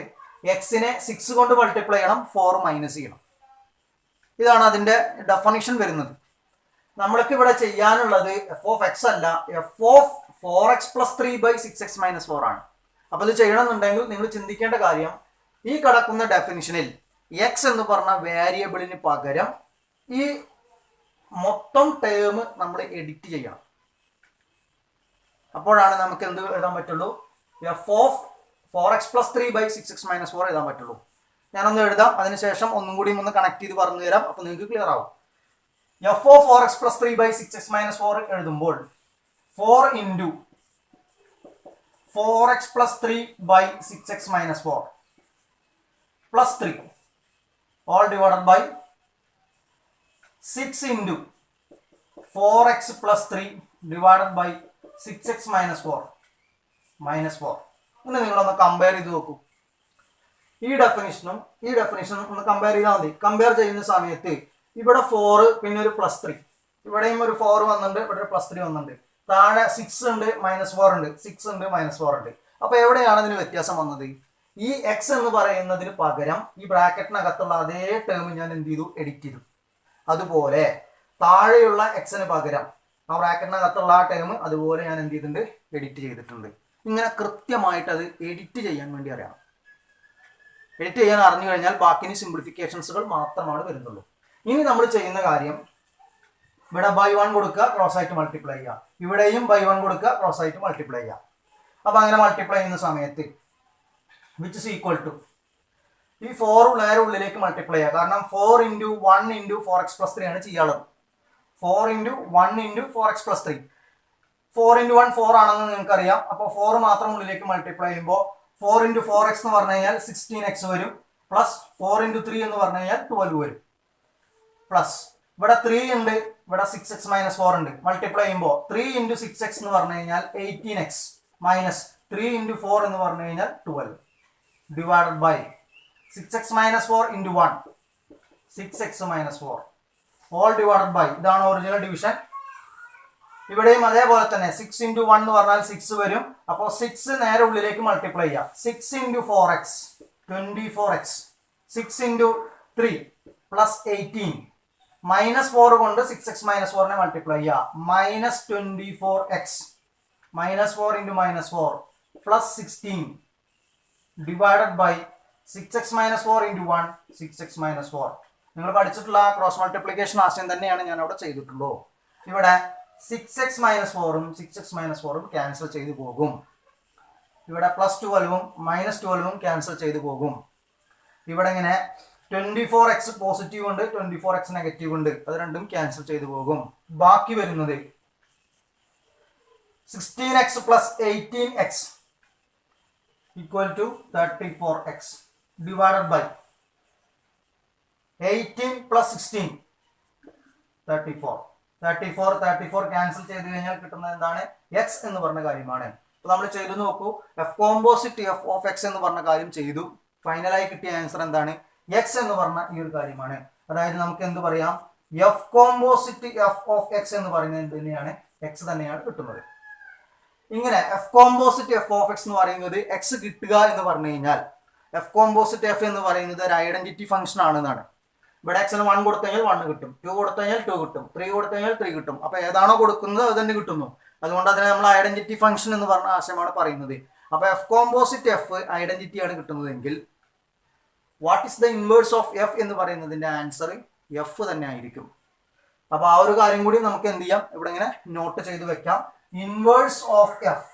എക്സിനെ 6 കൊണ്ട് മൾട്ടിപ്ലൈ ചെയ്യണം, 4 മൈനസ് ചെയ്യണം. ഇതാണ് അതിന്റെ ഡെഫിനിഷൻ വരുന്നത്. നമ്മൾക്ക് ഇവിടെ ചെയ്യാനുള്ളത് എഫ് ഓഫ് എക്സ് അല്ല, എഫ് ഓഫ് 4x + 3/6x - 4 ആണ്. അപ്പൊ ഇത് ചെയ്യണമെന്നുണ്ടെങ്കിൽ നിങ്ങൾ ചിന്തിക്കേണ്ട കാര്യം, ഈ കിടക്കുന്ന ഡെഫിനിഷനിൽ എക്സ് എന്ന് പറഞ്ഞ വേരിയബിളിന് പകരം ഈ മൊത്തം ടേം നമ്മൾ എഡിറ്റ് ചെയ്യണം. അപ്പോഴാണ് നമുക്ക് എന്ത് എഴുതാൻ പറ്റുള്ളൂ, എഫ് ഓഫ് 4x + 3/6x - 4 എഴുതാൻ പറ്റുള്ളൂ. ഞാനൊന്ന് എഴുതാം, അതിനുശേഷം ഒന്നും കൂടി ഒന്ന് കണക്ട് ചെയ്ത് പറഞ്ഞു തരാം, അപ്പൊ നിങ്ങൾക്ക് ക്ലിയർ ആവും. എഫ് ഓഫ് 4x + 3/6x - 4 എഴുതുമ്പോൾ 4 × 4x + 3/6x - 4 + 3 all divided by 6 × 4x + 3 divided by 6x - 4 -4. ഇന്ന് നിങ്ങളൊന്ന് കമ്പയർ ചെയ്ത് നോക്കൂ. ഈ ഡെഫിനിഷനും ഒന്ന് കമ്പയർ ചെയ്താൽ മതി. കമ്പയർ ചെയ്യുന്ന സമയത്ത് ഇവിടെ 4 പിന്നെ ഒരു +3, ഇവിടെയും ഒരു 4 വന്നിട്ടുണ്ട്, ഇവിടെ ഒരു +3 വന്നിട്ടുണ്ട്, താഴെ 6 ഉണ്ട് -4 ഉണ്ട്, 6 ഉണ്ട് -4 ഉണ്ട്. അപ്പൊ എവിടെയാണ് ഇതിന് വ്യത്യാസം വന്നത്? ഈ എക്സ് എന്ന് പറയുന്നതിന് പകരം ഈ ബ്രാക്കറ്റിനകത്തുള്ള അതേ ടേം ഞാൻ എന്ത് ചെയ്തു, എഡിറ്റ് ചെയ്തു. അതുപോലെ താഴെയുള്ള എക്സിന് പകരം ആ ബ്രാക്കറ്റിനകത്തുള്ള ആ ടേം അതുപോലെ ഞാൻ എന്ത് ചെയ്തിട്ടുണ്ട്, എഡിറ്റ് ചെയ്തിട്ടുണ്ട്. ഇങ്ങനെ കൃത്യമായിട്ട് അത് എഡിറ്റ് ചെയ്യാൻ വേണ്ടി അറിയണം. എഡിറ്റ് ചെയ്യാൻ അറിഞ്ഞു കഴിഞ്ഞാൽ ബാക്കി സിംപ്ലിഫിക്കേഷൻസുകൾ മാത്രമാണ് വരുന്നുള്ളൂ. ഇനി നമ്മൾ ചെയ്യുന്ന കാര്യം, ഇവിടെ /1 കൊടുക്കുക, ക്രോസ് ആയിട്ട് മൾട്ടിപ്ലൈ ചെയ്യുക, ഇവിടെയും /1 കൊടുക്കുക, ക്രോസ് ആയിട്ട് മൾട്ടിപ്ലൈ ചെയ്യുക. അപ്പൊ അങ്ങനെ മൾട്ടിപ്ലൈ ചെയ്യുന്ന സമയത്ത് വിച്ച് ഇസ് ഈക്വൽ ടു ഈ 4 നേരെ ഉള്ളിലേക്ക് മൾട്ടിപ്ലൈ ചെയ്യുക. കാരണം 4 × 1 × 4x + 3 ആണ് ചെയ്യാറുള്ളത്. 4 × 1 × 4x + 3, 4 × 1 4 ആണെന്ന് നിങ്ങൾക്കറിയാം. അപ്പോൾ 4 മാത്രം ഉള്ളിലേക്ക് മൾട്ടിപ്ലൈ ചെയ്യുമ്പോൾ 4 × 4x എന്ന് പറഞ്ഞു കഴിഞ്ഞാൽ 16x വരും, പ്ലസ് 4 × 3 എന്ന് പറഞ്ഞു കഴിഞ്ഞാൽ 12 വരും, പ്ലസ് ഇവിടെ 3 ഉണ്ട്, ഇവിടെ 6x - 4 ഉണ്ട്. മൾട്ടിപ്ലൈ ചെയ്യുമ്പോൾ 3 × 6x എന്ന് പറഞ്ഞു കഴിഞ്ഞാൽ 18x മൈനസ് 3 × 4 എന്ന് പറഞ്ഞു കഴിഞ്ഞാൽ 12 divided by 6x - 4 × 1 6x - 4 whole divided by, ഇതാണ് ഒറിജിനൽ ഡിവിഷൻ. ഇവിടെയും അതേപോലെ തന്നെ 6 × 1 എന്ന് പറഞ്ഞാൽ 6 വരും. അപ്പോൾ 6 നേരെ ഉള്ളിലേക്ക് മൾട്ടിപ്ലൈ ചെയ്യാം. 6 × 4x 24x, 6 × 3 + 18 -4 കൊണ്ട് 6x - 4നെ മൾട്ടിപ്ലൈ ചെയ്യുക, -24x -4 × -4 + 16 divided by 6x - 4 × 1 6x - 4. നിങ്ങൾ പഠിച്ചിട്ടുള്ള ക്രോസ് മൾട്ടിപ്ലിക്കേഷൻ ആശയം തന്നെയാണ് ഞാൻ അവിടെ ചെയ്തിട്ടുള്ളൂ. ഇവിടെ 6x - 4ഉം 6x - 4ഉം ക്യാൻസൽ ചെയ്തു പോകും. ഇവിടെ +12ഉം -12ഉം ക്യാൻസൽ ചെയ്തു പോകും. ഇവിടെ ഇങ്ങനെ 24x പോസിറ്റീവ് ഉണ്ട്, 24x നെഗറ്റീവ് ഉണ്ട്, അത് രണ്ടും ക്യാൻസൽ ചെയ്തു പോകും. ബാക്കി വരുന്നത് 16x + 18x = 34x divided by 18 + 16 34 cancel ചെയ്ത് കഴിഞ്ഞാൽ കിട്ടുന്നത് എന്താണ്? എക്സ് എന്ന് പറഞ്ഞ കാര്യമാണ്. അപ്പൊ നമ്മൾ ചെയ്തു നോക്കൂ. F composite F of X എന്ന് പറഞ്ഞ കാര്യം ചെയ്തു. ഫൈനലായി കിട്ടിയ ആൻസർ എന്താണ്? എക്സ് എന്ന് പറഞ്ഞ ഈ ഒരു കാര്യമാണ്. അതായത് നമുക്ക് എന്ത് പറയാം, F composite F of X എന്ന് പറയുന്നത് തന്നെയാണ്, എക്സ് തന്നെയാണ് കിട്ടുന്നത്. ഇങ്ങനെ F composite F of X എന്ന് പറയുന്നത് എക്സ് കിട്ടുക എന്ന് പറഞ്ഞു കഴിഞ്ഞാൽ എഫ് കോമ്പോസിറ്റ് എഫ് എന്ന് പറയുന്നത് ഒരു ഐഡന്റിറ്റി ഫംഗ്ഷൻ ആണെന്നാണ്. ഇവിടെ എക്സിന് 1 കൊടുത്തു കഴിഞ്ഞാൽ 1 കിട്ടും, 2 കൊടുത്തു കഴിഞ്ഞാൽ 2 കിട്ടും, 3 കൊടുത്തു കഴിഞ്ഞാൽ 3 കിട്ടും. അപ്പൊ ഏതാണോ കൊടുക്കുന്നത് അത് തന്നെ കിട്ടുന്നു. അതുകൊണ്ട് അതിനെ നമ്മൾ ഐഡന്റിറ്റി ഫംഗ്ഷൻ എന്ന് പറഞ്ഞ ആശയമാണ് പറയുന്നത്. അപ്പൊ എഫ് കോമ്പോസിറ്റ് എഫ് ഐഡന്റിറ്റി ആണ് കിട്ടുന്നതെങ്കിൽ what is the inverse of f എന്ന് പറയുന്നതിന്റെ ആൻസർ എഫ് തന്നെ ആയിരിക്കും. അപ്പൊ ആ ഒരു കാര്യം കൂടി നമുക്ക് എന്ത് ചെയ്യാം, ഇവിടെ ഇങ്ങനെ നോട്ട് ചെയ്ത് വെക്കാം. Inverse of F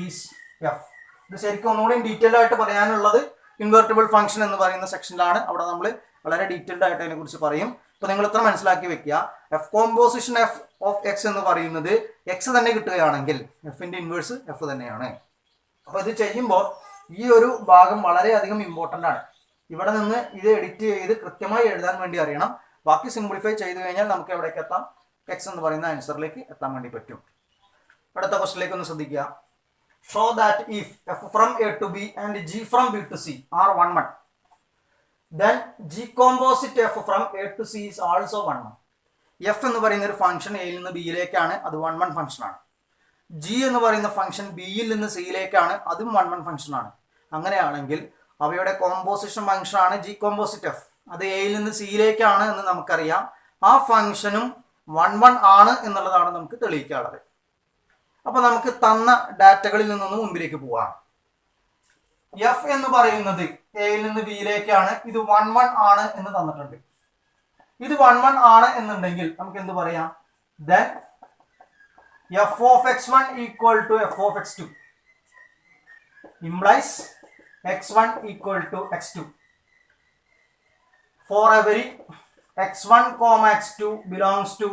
is F. ഇത് ശരിക്കും ഒന്നുകൂടി ഡീറ്റെയിൽഡ് ആയിട്ട് പറയാനുള്ളത് ഇൻവെർട്ടിബിൾ ഫംഗ്ഷൻ എന്ന് പറയുന്ന സെക്ഷനിലാണ്. അവിടെ നമ്മൾ വളരെ ഡീറ്റെയിൽഡ് ആയിട്ട് അതിനെ കുറിച്ച് പറയും. അപ്പൊ നിങ്ങൾ ഇത്ര മനസ്സിലാക്കി വെക്കുക, F composition F of X എന്ന് പറയുന്നത് എക്സ് തന്നെ കിട്ടുകയാണെങ്കിൽ എഫിന്റെ ഇൻവേഴ്സ് എഫ് തന്നെയാണ്. അപ്പൊ ഇത് ചെയ്യുമ്പോൾ ഈ ഒരു ഭാഗം വളരെയധികം ഇമ്പോർട്ടൻ്റ് ആണ്. ഇവിടെ നിന്ന് ഇത് എഡിറ്റ് ചെയ്ത് കൃത്യമായി എഴുതാൻ വേണ്ടി അറിയണം. ബാക്കി സിംപ്ലിഫൈ ചെയ്ത് കഴിഞ്ഞാൽ നമുക്ക് എവിടേക്ക് എത്താം, എക്സ് എന്ന് പറയുന്ന ആൻസറിലേക്ക് എത്താൻ വേണ്ടി പറ്റും. അടുത്ത ക്വസ്റ്റിലേക്ക് ഒന്ന് ശ്രദ്ധിക്കുക. Show that if F from A to B and G from B to C are 1 1, then g composite f from a to c is also 1 1. f എന്ന് പറയുന്ന ഒരു ഫംഗ്ഷൻ എയിൽ നിന്ന് ബിയിലേക്കാണ്, അത് 1 1 ഫംഗ്ഷൻ ആണ്. g എന്ന് പറയുന്ന ഫംഗ്ഷൻ ബിയിൽ നിന്ന് സിയിലേക്കാണ്, അതും 1 1 ഫംഗ്ഷൻ ആണ്. അങ്ങനെയാണെങ്കിൽ അവയുടെ കോമ്പോസിഷൻ ഫംഗ്ഷൻ ആണ് ജി കോമ്പോസിറ്റ് എഫ്, അത് എയിൽ നിന്ന് സിയിലേക്കാണ് എന്ന് നമുക്കറിയാം. ആ ഫംഗ്ഷനും 1 1 ആണ് എന്നുള്ളതാണ് നമുക്ക് തെളിയിക്കാനുള്ളത്. അപ്പൊ നമുക്ക് തന്ന ഡാറ്റകളിൽ നിന്നൊന്ന് മുമ്പിലേക്ക് പോവാം. എഫ് എന്ന് പറയുന്നത് എയിൽ നിന്ന് ബിയിലേക്കാണ്, ഇത് 1 1 ആണ് എന്ന് തന്നിട്ടുണ്ട്. ഇത് 1 1 ആണ് എന്നുണ്ടെങ്കിൽ നമുക്ക് എന്ത് പറയാം? then f of x1 equal to f of x2 implies x1 equal to x2 for every x1 comma x2 belongs to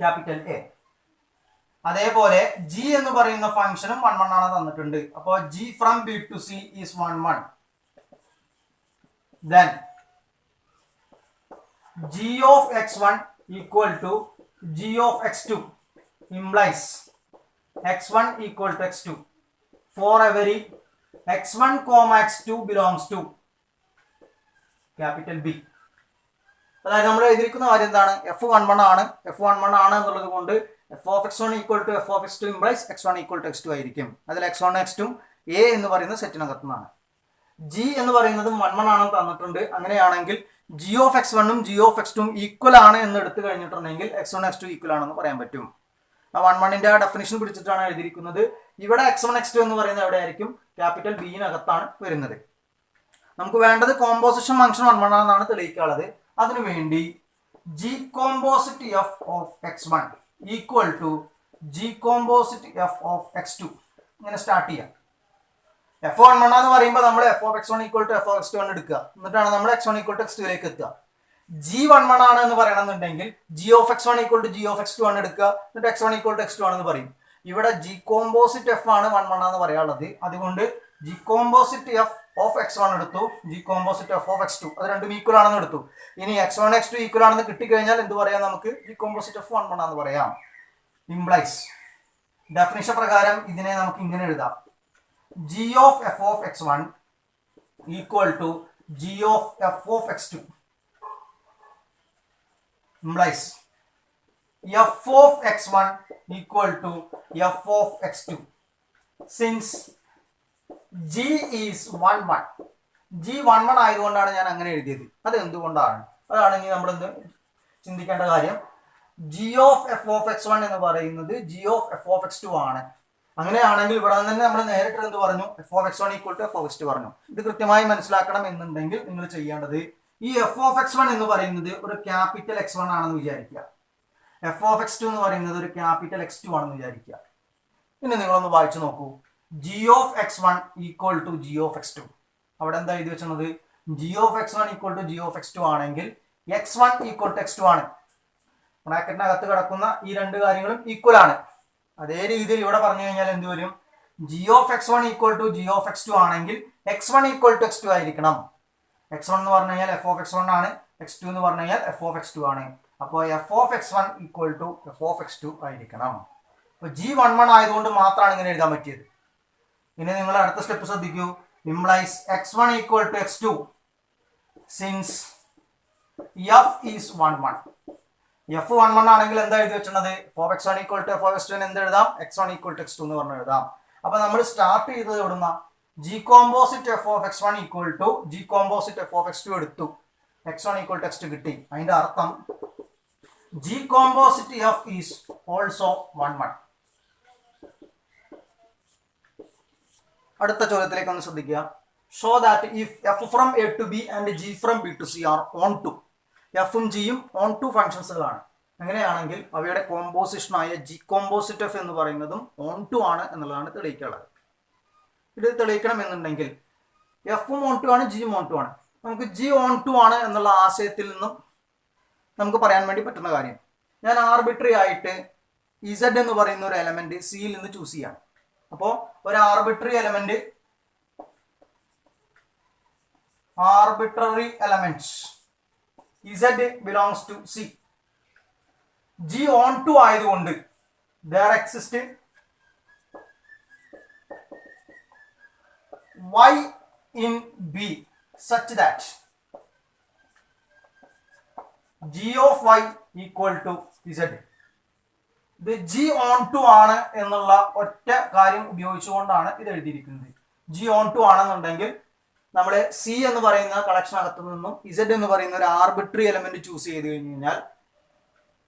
capital A. അതേപോലെ g എന്ന് പറയുന്ന ഫംഗ്ഷനും 1 1 ആണ് തന്നിട്ടുണ്ട്. അപ്പോൾ g from b to c is 1 1. then g of x1 equal to g of x2 implies x1 equal to x2 for every x1 comma x2 belongs to capital B. അതായത് നമ്മൾ എഴുതിയിരിക്കുന്ന കാര്യം എന്താണ്? f 1 1 ആണ്, f 1 1 ആണ് എന്നുള്ളത് കൊണ്ട് f of x1 equal to f of x2 implies x1 equal to x2 ആയിരിക്കും. അതിൽ x1 x2 a എന്ന് പറയുന്ന സെറ്റിനകത്തു നിന്നാണ്. g എന്ന് പറയുന്നതും 1 1 ആണെന്ന് തന്നിട്ടുണ്ട്. അങ്ങനെയാണെങ്കിൽ g of x1 ഉം g of x2 ഉം ഈക്വൽ ആണ് എന്ന് എടുത്തു കഴിഞ്ഞിട്ടുണ്ടെങ്കിൽ x1 x2 ഈക്വൽ ആണെന്ന് പറയാൻ പറ്റും. ആ 1 1ന്റെ ആ ഡെഫിനിഷൻ പിടിച്ചിട്ടാണ് എഴുതിയിരിക്കുന്നത്. ഇവിടെ x1 x2 എന്ന് പറയുന്നത് എവിടെയായിരിക്കും? ക്യാപിറ്റൽ ബിയിനകത്താണ് വരുന്നത്. നമുക്ക് വേണ്ടത് കോമ്പോസിഷൻ ഫംഗ്ഷൻ 1 1 ആണെന്നാണ് തെളിയിക്കാനുള്ളത്. അതിനുവേണ്ടി g composite f of x1 equal to g composite f of x2 ഇങ്ങനെ സ്റ്റാർട്ട് ചെയ്യാം. f 1 1 എന്ന് പറയുമ്പോൾ നമ്മൾ f of x1 equal to f of x2 ആണ് എടുക്കുക. എന്നിട്ടാണ് നമ്മൾ x1 equal to x2 ലേക്ക് എത്തുക. g 1 1 ആണ് എന്ന് പറയണമെന്നുണ്ടെങ്കിൽ g of x1 equal to g of x2 ആണ് എടുക്കുക. എന്നിട്ട് x1 equal to x2 ആണെന്ന് പറയും. ഇവിടെ g composite f ആണ് 1 1 എന്ന് പറയാനുള്ളത്. അതുകൊണ്ട് g composite f of x1 എടുത്തു, g composite f of x2 അത് രണ്ടും ഈക്വൽ ആണെന്ന് എടുത്തു. ഇനി x1 x2 ഈക്വൽ ആണെന്ന് കിട്ടിക്കഴിഞ്ഞാൽ എന്ത് പറയാം? നമുക്ക് g composite f 1 1 ആണെന്ന് പറയാം. ഇംപ്ലൈസ് ഡെഫിനിഷൻ പ്രകാരം ഇതിനെ നമുക്ക് ഇങ്ങനെ എഴുതാം: g of f of x1 equal to g of f of x2 implies f of x1 equal to f of x2 since g is 1 1. g 1 1 ആയതുകൊണ്ടാണ് ഞാൻ അങ്ങനെ എഴുതിയത്. അത് എന്തുകൊണ്ടാണ്? അതാണ് ഇനി നമ്മൾ ചിന്തിക്കേണ്ട കാര്യം. g of f of x1 എന്ന് പറയുന്നത് g of f of x2 ആണ്. അങ്ങനെയാണെങ്കിൽ ഇവിടെ തന്നെ നമ്മൾ നേരിട്ട് എന്ത് പറഞ്ഞു? f of x1 equal to f of x2 പറഞ്ഞു. ഇത് കൃത്യമായി മനസ്സിലാക്കണം എന്നുണ്ടെങ്കിൽ നിങ്ങൾ ചെയ്യേണ്ടത് ഈ f of x1 എന്ന് പറയുന്നത് ഒരു ക്യാപിറ്റൽ x1 ആണെന്ന് വിചാരിക്കുക. f of x2 എന്ന് പറയുന്നത് ഒരു ക്യാപിറ്റൽ x2 ആണെന്ന് വിചാരിക്കുക. ഇനി നിങ്ങളൊന്ന് വായിച്ചു നോക്കൂ. g of x1 equal to g of x2. അവിടെ എന്താ എഴുതി വെച്ചത്? g of x1 equal to g of x2 ആണെങ്കിൽ x1 equal to x2 ആണ്. ബ്രാക്കറ്റിനകത്ത് കിടക്കുന്ന ഈ രണ്ട് കാര്യങ്ങളും ഈക്വൽ ആണ്. അതേ രീതിയിൽ ഇവിടെ പറഞ്ഞു കഴിഞ്ഞാൽ എന്ത് വരും? g of x1 equal to g of x2 ആണെങ്കിൽ x1 equal to x2 ആയിരിക്കണം. x1 എന്ന് പറഞ്ഞു കഴിഞ്ഞാൽ f of x1 ആണ്, x2 എന്ന് പറഞ്ഞു കഴിഞ്ഞാൽ f of x2 ആണ്. അപ്പോൾ f of x1 equal to f of x2 ആയിരിക്കണം. അപ്പോൾ g 1 1 ആയതുകൊണ്ട് മാത്രമാണ് ഇങ്ങനെ എഴുതാൻ പറ്റിയത്. ഇനി നിങ്ങൾ അടുത്ത സ്റ്റെപ്പ് ശ്രദ്ധിക്കൂ. implies x1 equal to x2 since f is 1 1. f 1 1 ആണെങ്കിൽ എന്താ എഴുതി വെച്ചത്? f of x1 equal to f of x2 എന്ത് എഴുതാം? x1 equal to x2 എന്ന് പറഞ്ഞു എഴുതാം. അപ്പൊ നമ്മൾ സ്റ്റാർട്ട് ചെയ്തത് എവിടുന്ന? g composite f of x1 equal to g composite f of x2 എടുത്തു. x1 equal to x2 കിട്ടി. അതിന്റെ അർത്ഥം g composite f is also 1 1. അടുത്ത ചോദ്യത്തിലേക്ക് ഒന്ന് ശ്രദ്ധിക്കുക. Show that if f from a to b and g from b to c are on to. f ഉം g യും ഓൺ ടു ഫംഗ്ഷൻസുകളാണ്. അങ്ങനെയാണെങ്കിൽ അവയുടെ കോമ്പോസിഷനായ g composite f എന്ന് പറയുന്നതും ഓൺ ടു ആണ് എന്നുള്ളതാണ് തെളിയിക്കാനുള്ളത്. ഇത് തെളിയിക്കണം എന്നുണ്ടെങ്കിൽ f ഉം ഓൺ ടു ആണ്, g ഉം ഓൺ ടു ആണ്. നമുക്ക് g ഓൺ ടു ആണ് എന്നുള്ള ആശയത്തിൽ നിന്നും നമുക്ക് പറയാൻ വേണ്ടി പറ്റുന്ന കാര്യം, ഞാൻ ആർബിട്രറി ആയിട്ട് z എന്ന് പറയുന്ന ഒരു എലമെന്റ് സിയിൽ നിന്ന് ചൂസ് ചെയ്യാണ്. അപ്പോൾ ഒരു arbitrary element z belongs to c. g on to ആയതുകൊണ്ട് there exists y in b such that G of Y equal to Z. ഇത് ജി ഓൺ ടു ആണ് എന്നുള്ള ഒറ്റ കാര്യം ഉപയോഗിച്ചുകൊണ്ടാണ് ഇത് എഴുതിയിരിക്കുന്നത്. ജി ഓൺ ടു ആണെന്നുണ്ടെങ്കിൽ നമ്മൾ സി എന്ന് പറയുന്ന കളക്ഷനകത്തു നിന്നും ഇസഡ് എന്ന് പറയുന്ന ഒരു ആർബിട്രറി എലമെന്റ് ചൂസ് ചെയ്ത് കഴിഞ്ഞ് കഴിഞ്ഞാൽ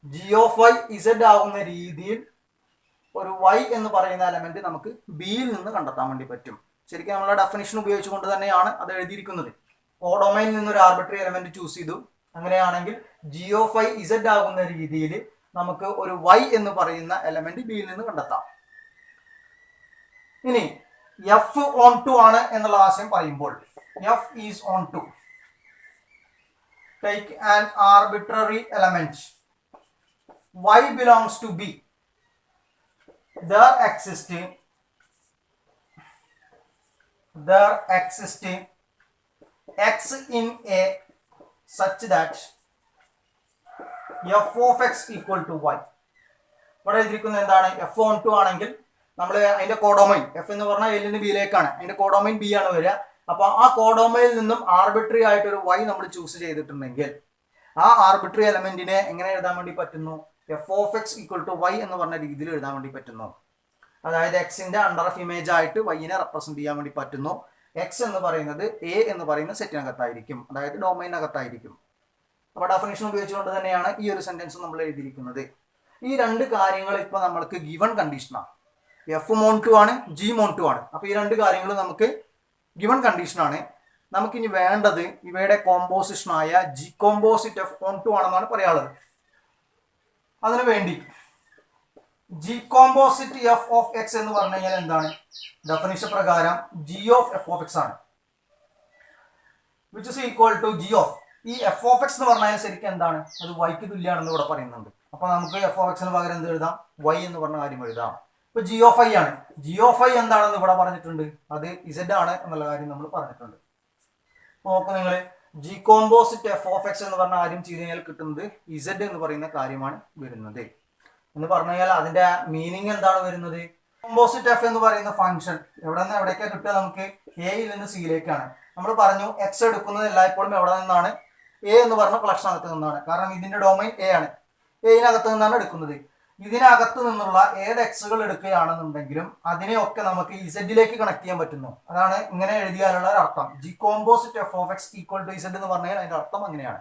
ജി ഓഫ് വൈ ഇസഡ് ആകുന്ന രീതിയിൽ ഒരു വൈ എന്ന് പറയുന്ന എലമെന്റ് നമുക്ക് ബിയിൽ നിന്ന് കണ്ടെത്താൻ വേണ്ടി പറ്റും. ശരിക്കും നമ്മളെ ഡെഫിനിഷൻ ഉപയോഗിച്ചുകൊണ്ട് തന്നെയാണ് അത് എഴുതിയിരിക്കുന്നത്. കോഡൊമൈനിൽ നിന്ന് ഒരു ആർബിട്രറി എലമെന്റ് ചൂസ് ചെയ്തു. അങ്ങനെയാണെങ്കിൽ ജി ഓഫ് വൈ ഇസഡ് ആകുന്ന രീതിയിൽ നമുക്ക് ഒരു വൈ എന്ന് പറയുന്ന എലമെന്റ് ബിയിൽ നിന്ന് കണ്ടെത്താം. ഇനി എഫ് ഓൺ ടു ആണ് എന്നുള്ള ആശയം പറയുമ്പോൾ F is onto, take an arbitrary element y belongs to b, there existing x in a such that f of x equal to y. ഇവിടെ എഴുതിയിരിക്കുന്നത് എന്താണ്? എഫ് ഓൺ ടു ആണെങ്കിൽ നമ്മൾ അതിന്റെ കോഡൊമൈൻ എഫ് എന്ന് പറഞ്ഞാൽ എല്ലിന് ബിയിലേക്കാണ്, അതിന്റെ കോഡൊമൈൻ ബി ആണ് വരിക. അപ്പൊ ആ കോഡൊമൈനിൽ നിന്നും ആർബിട്രറി ആയിട്ട് ഒരു y നമ്മൾ ചൂസ് ചെയ്തിട്ടുണ്ടെങ്കിൽ ആ ആർബിട്രറി എലമെന്റിനെ എങ്ങനെ എഴുതാൻ വേണ്ടി പറ്റുന്നു? F of X equal to Y എന്ന് പറഞ്ഞ രീതിയിൽ എഴുതാൻ വേണ്ടി പറ്റുന്നു. അതായത് എക്സിന്റെ അണ്ടർ ഓഫ് ഇമേജ് ആയിട്ട് വൈനെ റെപ്രസെന്റ് ചെയ്യാൻ വേണ്ടി പറ്റുന്നു. എക്സ് എന്ന് പറയുന്നത് എ എന്ന് പറയുന്ന സെറ്റിനകത്തായിരിക്കും, അതായത് ഡൊമൈനകത്തായിരിക്കും. അപ്പൊ ഡെഫിനിഷൻ ഉപയോഗിച്ചുകൊണ്ട് തന്നെയാണ് ഈ ഒരു സെന്റൻസ് നമ്മൾ എഴുതിയിരിക്കുന്നത്. ഈ രണ്ട് കാര്യങ്ങൾ ഇപ്പൊ നമ്മൾക്ക് ഗിവൺ കണ്ടീഷനാണ്. എഫ് മോൺ ടു ആണ്, ജി മോൺ ടു ആണ്. അപ്പൊ ഈ രണ്ട് കാര്യങ്ങൾ നമുക്ക് ഗിവൺ കണ്ടീഷനാണ്. നമുക്കിനി വേണ്ടത് ഇവയുടെ കോമ്പോസിഷനായ g composite f onto ആണെന്നാണ് പറയാനുള്ളത്. അതിനു വേണ്ടി g composite F of X എന്ന് പറഞ്ഞു കഴിഞ്ഞാൽ എന്താണ്? ഡെഫിനിഷൻ പ്രകാരം g of F of x ആണ്, which is equal to G of. ഈ എഫ് ഓഫ് എക്സ് എന്ന് പറഞ്ഞാൽ ശരിക്കും എന്താണ്? അത് വൈക്ക് തുല്യമാണെന്ന് ഇവിടെ പറയുന്നുണ്ട്. അപ്പൊ നമുക്ക് എഫ് ഓഫ് എക്സിന് പകരം എന്ത് എഴുതാം? വൈ എന്ന് പറഞ്ഞ കാര്യം എഴുതാം. ഇപ്പൊ ജി ഓഫ് ഐ ആണ്. ജി ഓഫ് ഐ എന്താണെന്ന് ഇവിടെ പറഞ്ഞിട്ടുണ്ട്? അത് ഇസഡ് ആണ് എന്നുള്ള കാര്യം നമ്മൾ പറഞ്ഞിട്ടുണ്ട്. നോക്ക് നിങ്ങൾ, G composite F of X എന്ന് പറഞ്ഞ കാര്യം ചെയ്ത് കഴിഞ്ഞാൽ കിട്ടുന്നത് ഇസഡ് എന്ന് പറയുന്ന കാര്യമാണ് വരുന്നത്. എന്ന് പറഞ്ഞു കഴിഞ്ഞാൽ അതിന്റെ മീനിങ് എന്താണ് വരുന്നത്? കോമ്പോസിറ്റ് എഫ് എന്ന് പറയുന്ന ഫംഗ്ഷൻ എവിടെ നിന്ന് എവിടേക്കാണ് കിട്ടുക? നമുക്ക് എയിൽ നിന്ന് സിയിലേക്കാണ്. നമ്മൾ പറഞ്ഞു എക്സ് എടുക്കുന്നത് എല്ലായ്പ്പോഴും എവിടെ നിന്നാണ്? എ എന്ന് പറഞ്ഞ കളക്ഷനകത്ത് നിന്നാണ്. കാരണം ഇതിന്റെ ഡൊമൈൻ എ ആണ്, എയിനകത്ത് നിന്നാണ് എടുക്കുന്നത്. ഇതിനകത്ത് നിന്നുള്ള ഏത് എക്സുകൾ എടുക്കുകയാണെന്നുണ്ടെങ്കിലും അതിനെയൊക്കെ നമുക്ക് ഇസഡിലേക്ക് കണക്ട് ചെയ്യാൻ പറ്റുന്നു. അതാണ് ഇങ്ങനെ എഴുതിയാലുള്ള അർത്ഥം. G composite F of X equal to Z എന്ന് പറഞ്ഞാൽ അതിന്റെ അർത്ഥം അങ്ങനെയാണ്.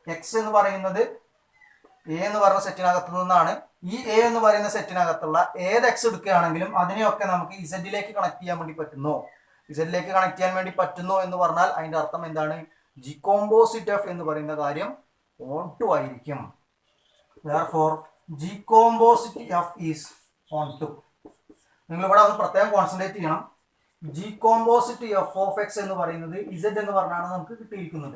എക്സ് എന്ന് പറയുന്നത് എ എന്ന് പറഞ്ഞ സെറ്റിനകത്ത് നിന്നാണ്. ഈ എ എന്ന് പറയുന്ന സെറ്റിനകത്തുള്ള ഏത് എക്സ് എടുക്കുകയാണെങ്കിലും അതിനെയൊക്കെ നമുക്ക് ഇസഡിലേക്ക് കണക്ട് ചെയ്യാൻ വേണ്ടി പറ്റുന്നു. ഇസഡിലേക്ക് കണക്ട് ചെയ്യാൻ വേണ്ടി പറ്റുന്നു എന്ന് പറഞ്ഞാൽ അതിന്റെ അർത്ഥം എന്താണ്? ജി കോമ്പോസിറ്റ് എഫ് എന്ന് പറയുന്ന കാര്യം ഓൺ ടു ആയിരിക്കും. therefore G composite F is onto. നിങ്ങൾ ഇവിടെ ഒന്ന് പ്രത്യേകം കോൺസെൻട്രേറ്റ് ചെയ്യണം. G composite F of X എന്ന് പറയുന്നത് ഇസഡ് എന്ന് പറഞ്ഞാണ് നമുക്ക് കിട്ടിയിരിക്കുന്നത്.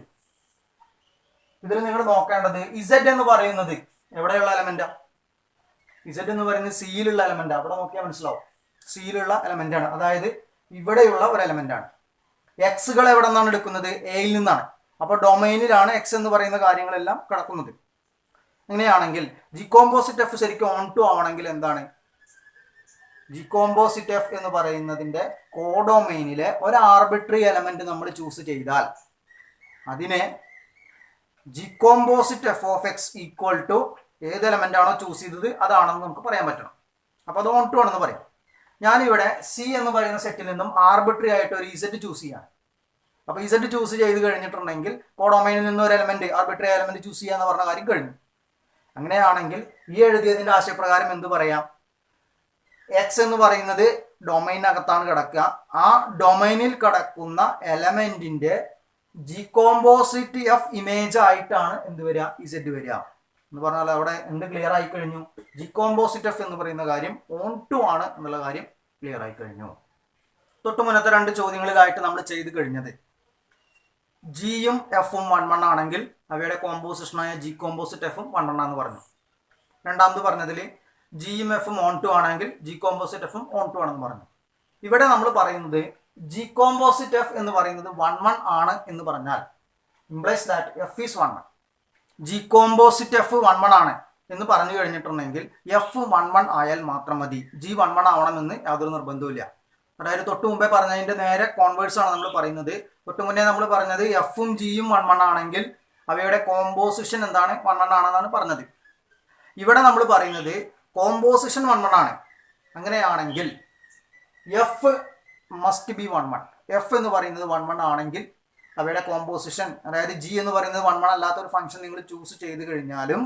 ഇതിൽ നിങ്ങൾ നോക്കേണ്ടത് ഇസഡ് എന്ന് പറയുന്നത് എവിടെയുള്ള എലമെന്റാ? ഇസഡ് എന്ന് പറയുന്നത് സിയിലുള്ള എലമെന്റാ. അവിടെ നോക്കിയാൽ മനസ്സിലാവും, സിയിലുള്ള എലമെന്റ് ആണ്. അതായത് ഇവിടെയുള്ള ഒരു എലമെന്റ് ആണ്. എക്സുകൾ എവിടെ നിന്നാണ് എടുക്കുന്നത്? എയിൽ നിന്നാണ്. അപ്പൊ ഡൊമൈനിലാണ് എക്സ് എന്ന് പറയുന്ന കാര്യങ്ങളെല്ലാം കിടക്കുന്നത്. അങ്ങനെയാണെങ്കിൽ ജി കോമ്പോസിറ്റ് എഫ് ശരിക്കും ഓൺ ടു ആവണമെങ്കിൽ എന്താണ്? ജി കോമ്പോസിറ്റ് എഫ് എന്ന് പറയുന്നതിന്റെ കോഡൊമൈനിലെ ഒരു ആർബിട്രറി എലമെന്റ് നമ്മൾ ചൂസ് ചെയ്താൽ അതിനെ G composite F of X equal to ഏത് എലമെന്റ് ആണോ ചൂസ് ചെയ്തത് അതാണെന്ന് നമുക്ക് പറയാൻ പറ്റണം. അപ്പൊ അത് ഓൺ ടു ആണെന്ന് പറയാം. ഞാനിവിടെ സി എന്ന് പറയുന്ന സെറ്റിൽ നിന്നും ആർബിട്രറി ആയിട്ട് ഒരു ഇസഡ് ചൂസ് ചെയ്യാണ്. അപ്പൊ ഇസഡ് ചൂസ് ചെയ്ത് കഴിഞ്ഞിട്ടുണ്ടെങ്കിൽ കോഡൊമൈനിൽ നിന്ന് ഒരു എലമെന്റ് ആർബിട്രറി എലമെന്റ് ചൂസ് ചെയ്യാന്ന് പറഞ്ഞ കാര്യം കഴിഞ്ഞു. അങ്ങനെയാണെങ്കിൽ ഈ എഴുതിയതിന്റെ ആശയപ്രകാരം എന്ത് പറയാം? എക്സ് എന്ന് പറയുന്നത് ഡൊമൈനകത്താണ് കിടക്കുക. ആ ഡൊമൈനിൽ കിടക്കുന്ന എലമെന്റിന്റെ ജി കോമ്പോസിറ്റ് എഫ് ഇമേജ് ആയിട്ടാണ് എന്ത് വരിക? ഇസഡ് വരിക എന്ന് പറഞ്ഞാൽ അവിടെ എന്ത് ക്ലിയർ ആയി കഴിഞ്ഞു? ജി കോമ്പോസിറ്റ് എഫ് എന്ന് പറയുന്ന കാര്യം ഓൺ ടു ആണ് എന്നുള്ള കാര്യം ക്ലിയർ ആയി കഴിഞ്ഞു. തൊട്ട് മുന്നത്തെ രണ്ട് ചോദ്യങ്ങളിലായിട്ട് നമ്മൾ ചെയ്ത് കഴിഞ്ഞത് ജിയും എഫും 1 ആണെങ്കിൽ അവയുടെ കോമ്പോസിഷനായ ജി കോമ്പോസിറ്റ് എഫും 1 എന്ന് പറഞ്ഞു. രണ്ടാമത് പറഞ്ഞതിൽ ജിയും എഫും ഓൺ ടു ആണെങ്കിൽ ജി കോമ്പോസിറ്റ് എഫും ഓൺ ടു ആണെന്ന് പറഞ്ഞു. ഇവിടെ നമ്മൾ പറയുന്നത് ജി കോമ്പോസിറ്റ് എഫ് എന്ന് പറയുന്നത് 1 ആണ് എന്ന് പറഞ്ഞാൽ implies that F is 1. G composite F 1 ആണ് എന്ന് പറഞ്ഞു കഴിഞ്ഞിട്ടുണ്ടെങ്കിൽ എഫ് 1 ആയാൽ മാത്രം മതി. ജി 1 ആവണമെന്ന് യാതൊരു നിർബന്ധവുമില്ല. അതായത് തൊട്ട് മുമ്പേ പറഞ്ഞതിന്റെ നേരെ കോൺവേഴ്സ് ആണ് നമ്മൾ പറയുന്നത്. തൊട്ട് മുന്നേ നമ്മൾ പറഞ്ഞത് എഫും ജിയും 1 ആണെങ്കിൽ അവയുടെ കോമ്പോസിഷൻ എന്താണ്? 1 1 ആണെന്നാണ് പറഞ്ഞത്. ഇവിടെ നമ്മൾ പറയുന്നത് കോമ്പോസിഷൻ 1 1 ആണ്. അങ്ങനെയാണെങ്കിൽ എഫ് മസ്റ്റ് ബി 1 1. എഫ് എന്ന് പറയുന്നത് 1 1 ആണെങ്കിൽ അവയുടെ കോമ്പോസിഷൻ, അതായത് ജി എന്ന് പറയുന്നത് 1 1 അല്ലാത്ത ഒരു ഫംഗ്ഷൻ നിങ്ങൾ ചൂസ് ചെയ്ത് കഴിഞ്ഞാലും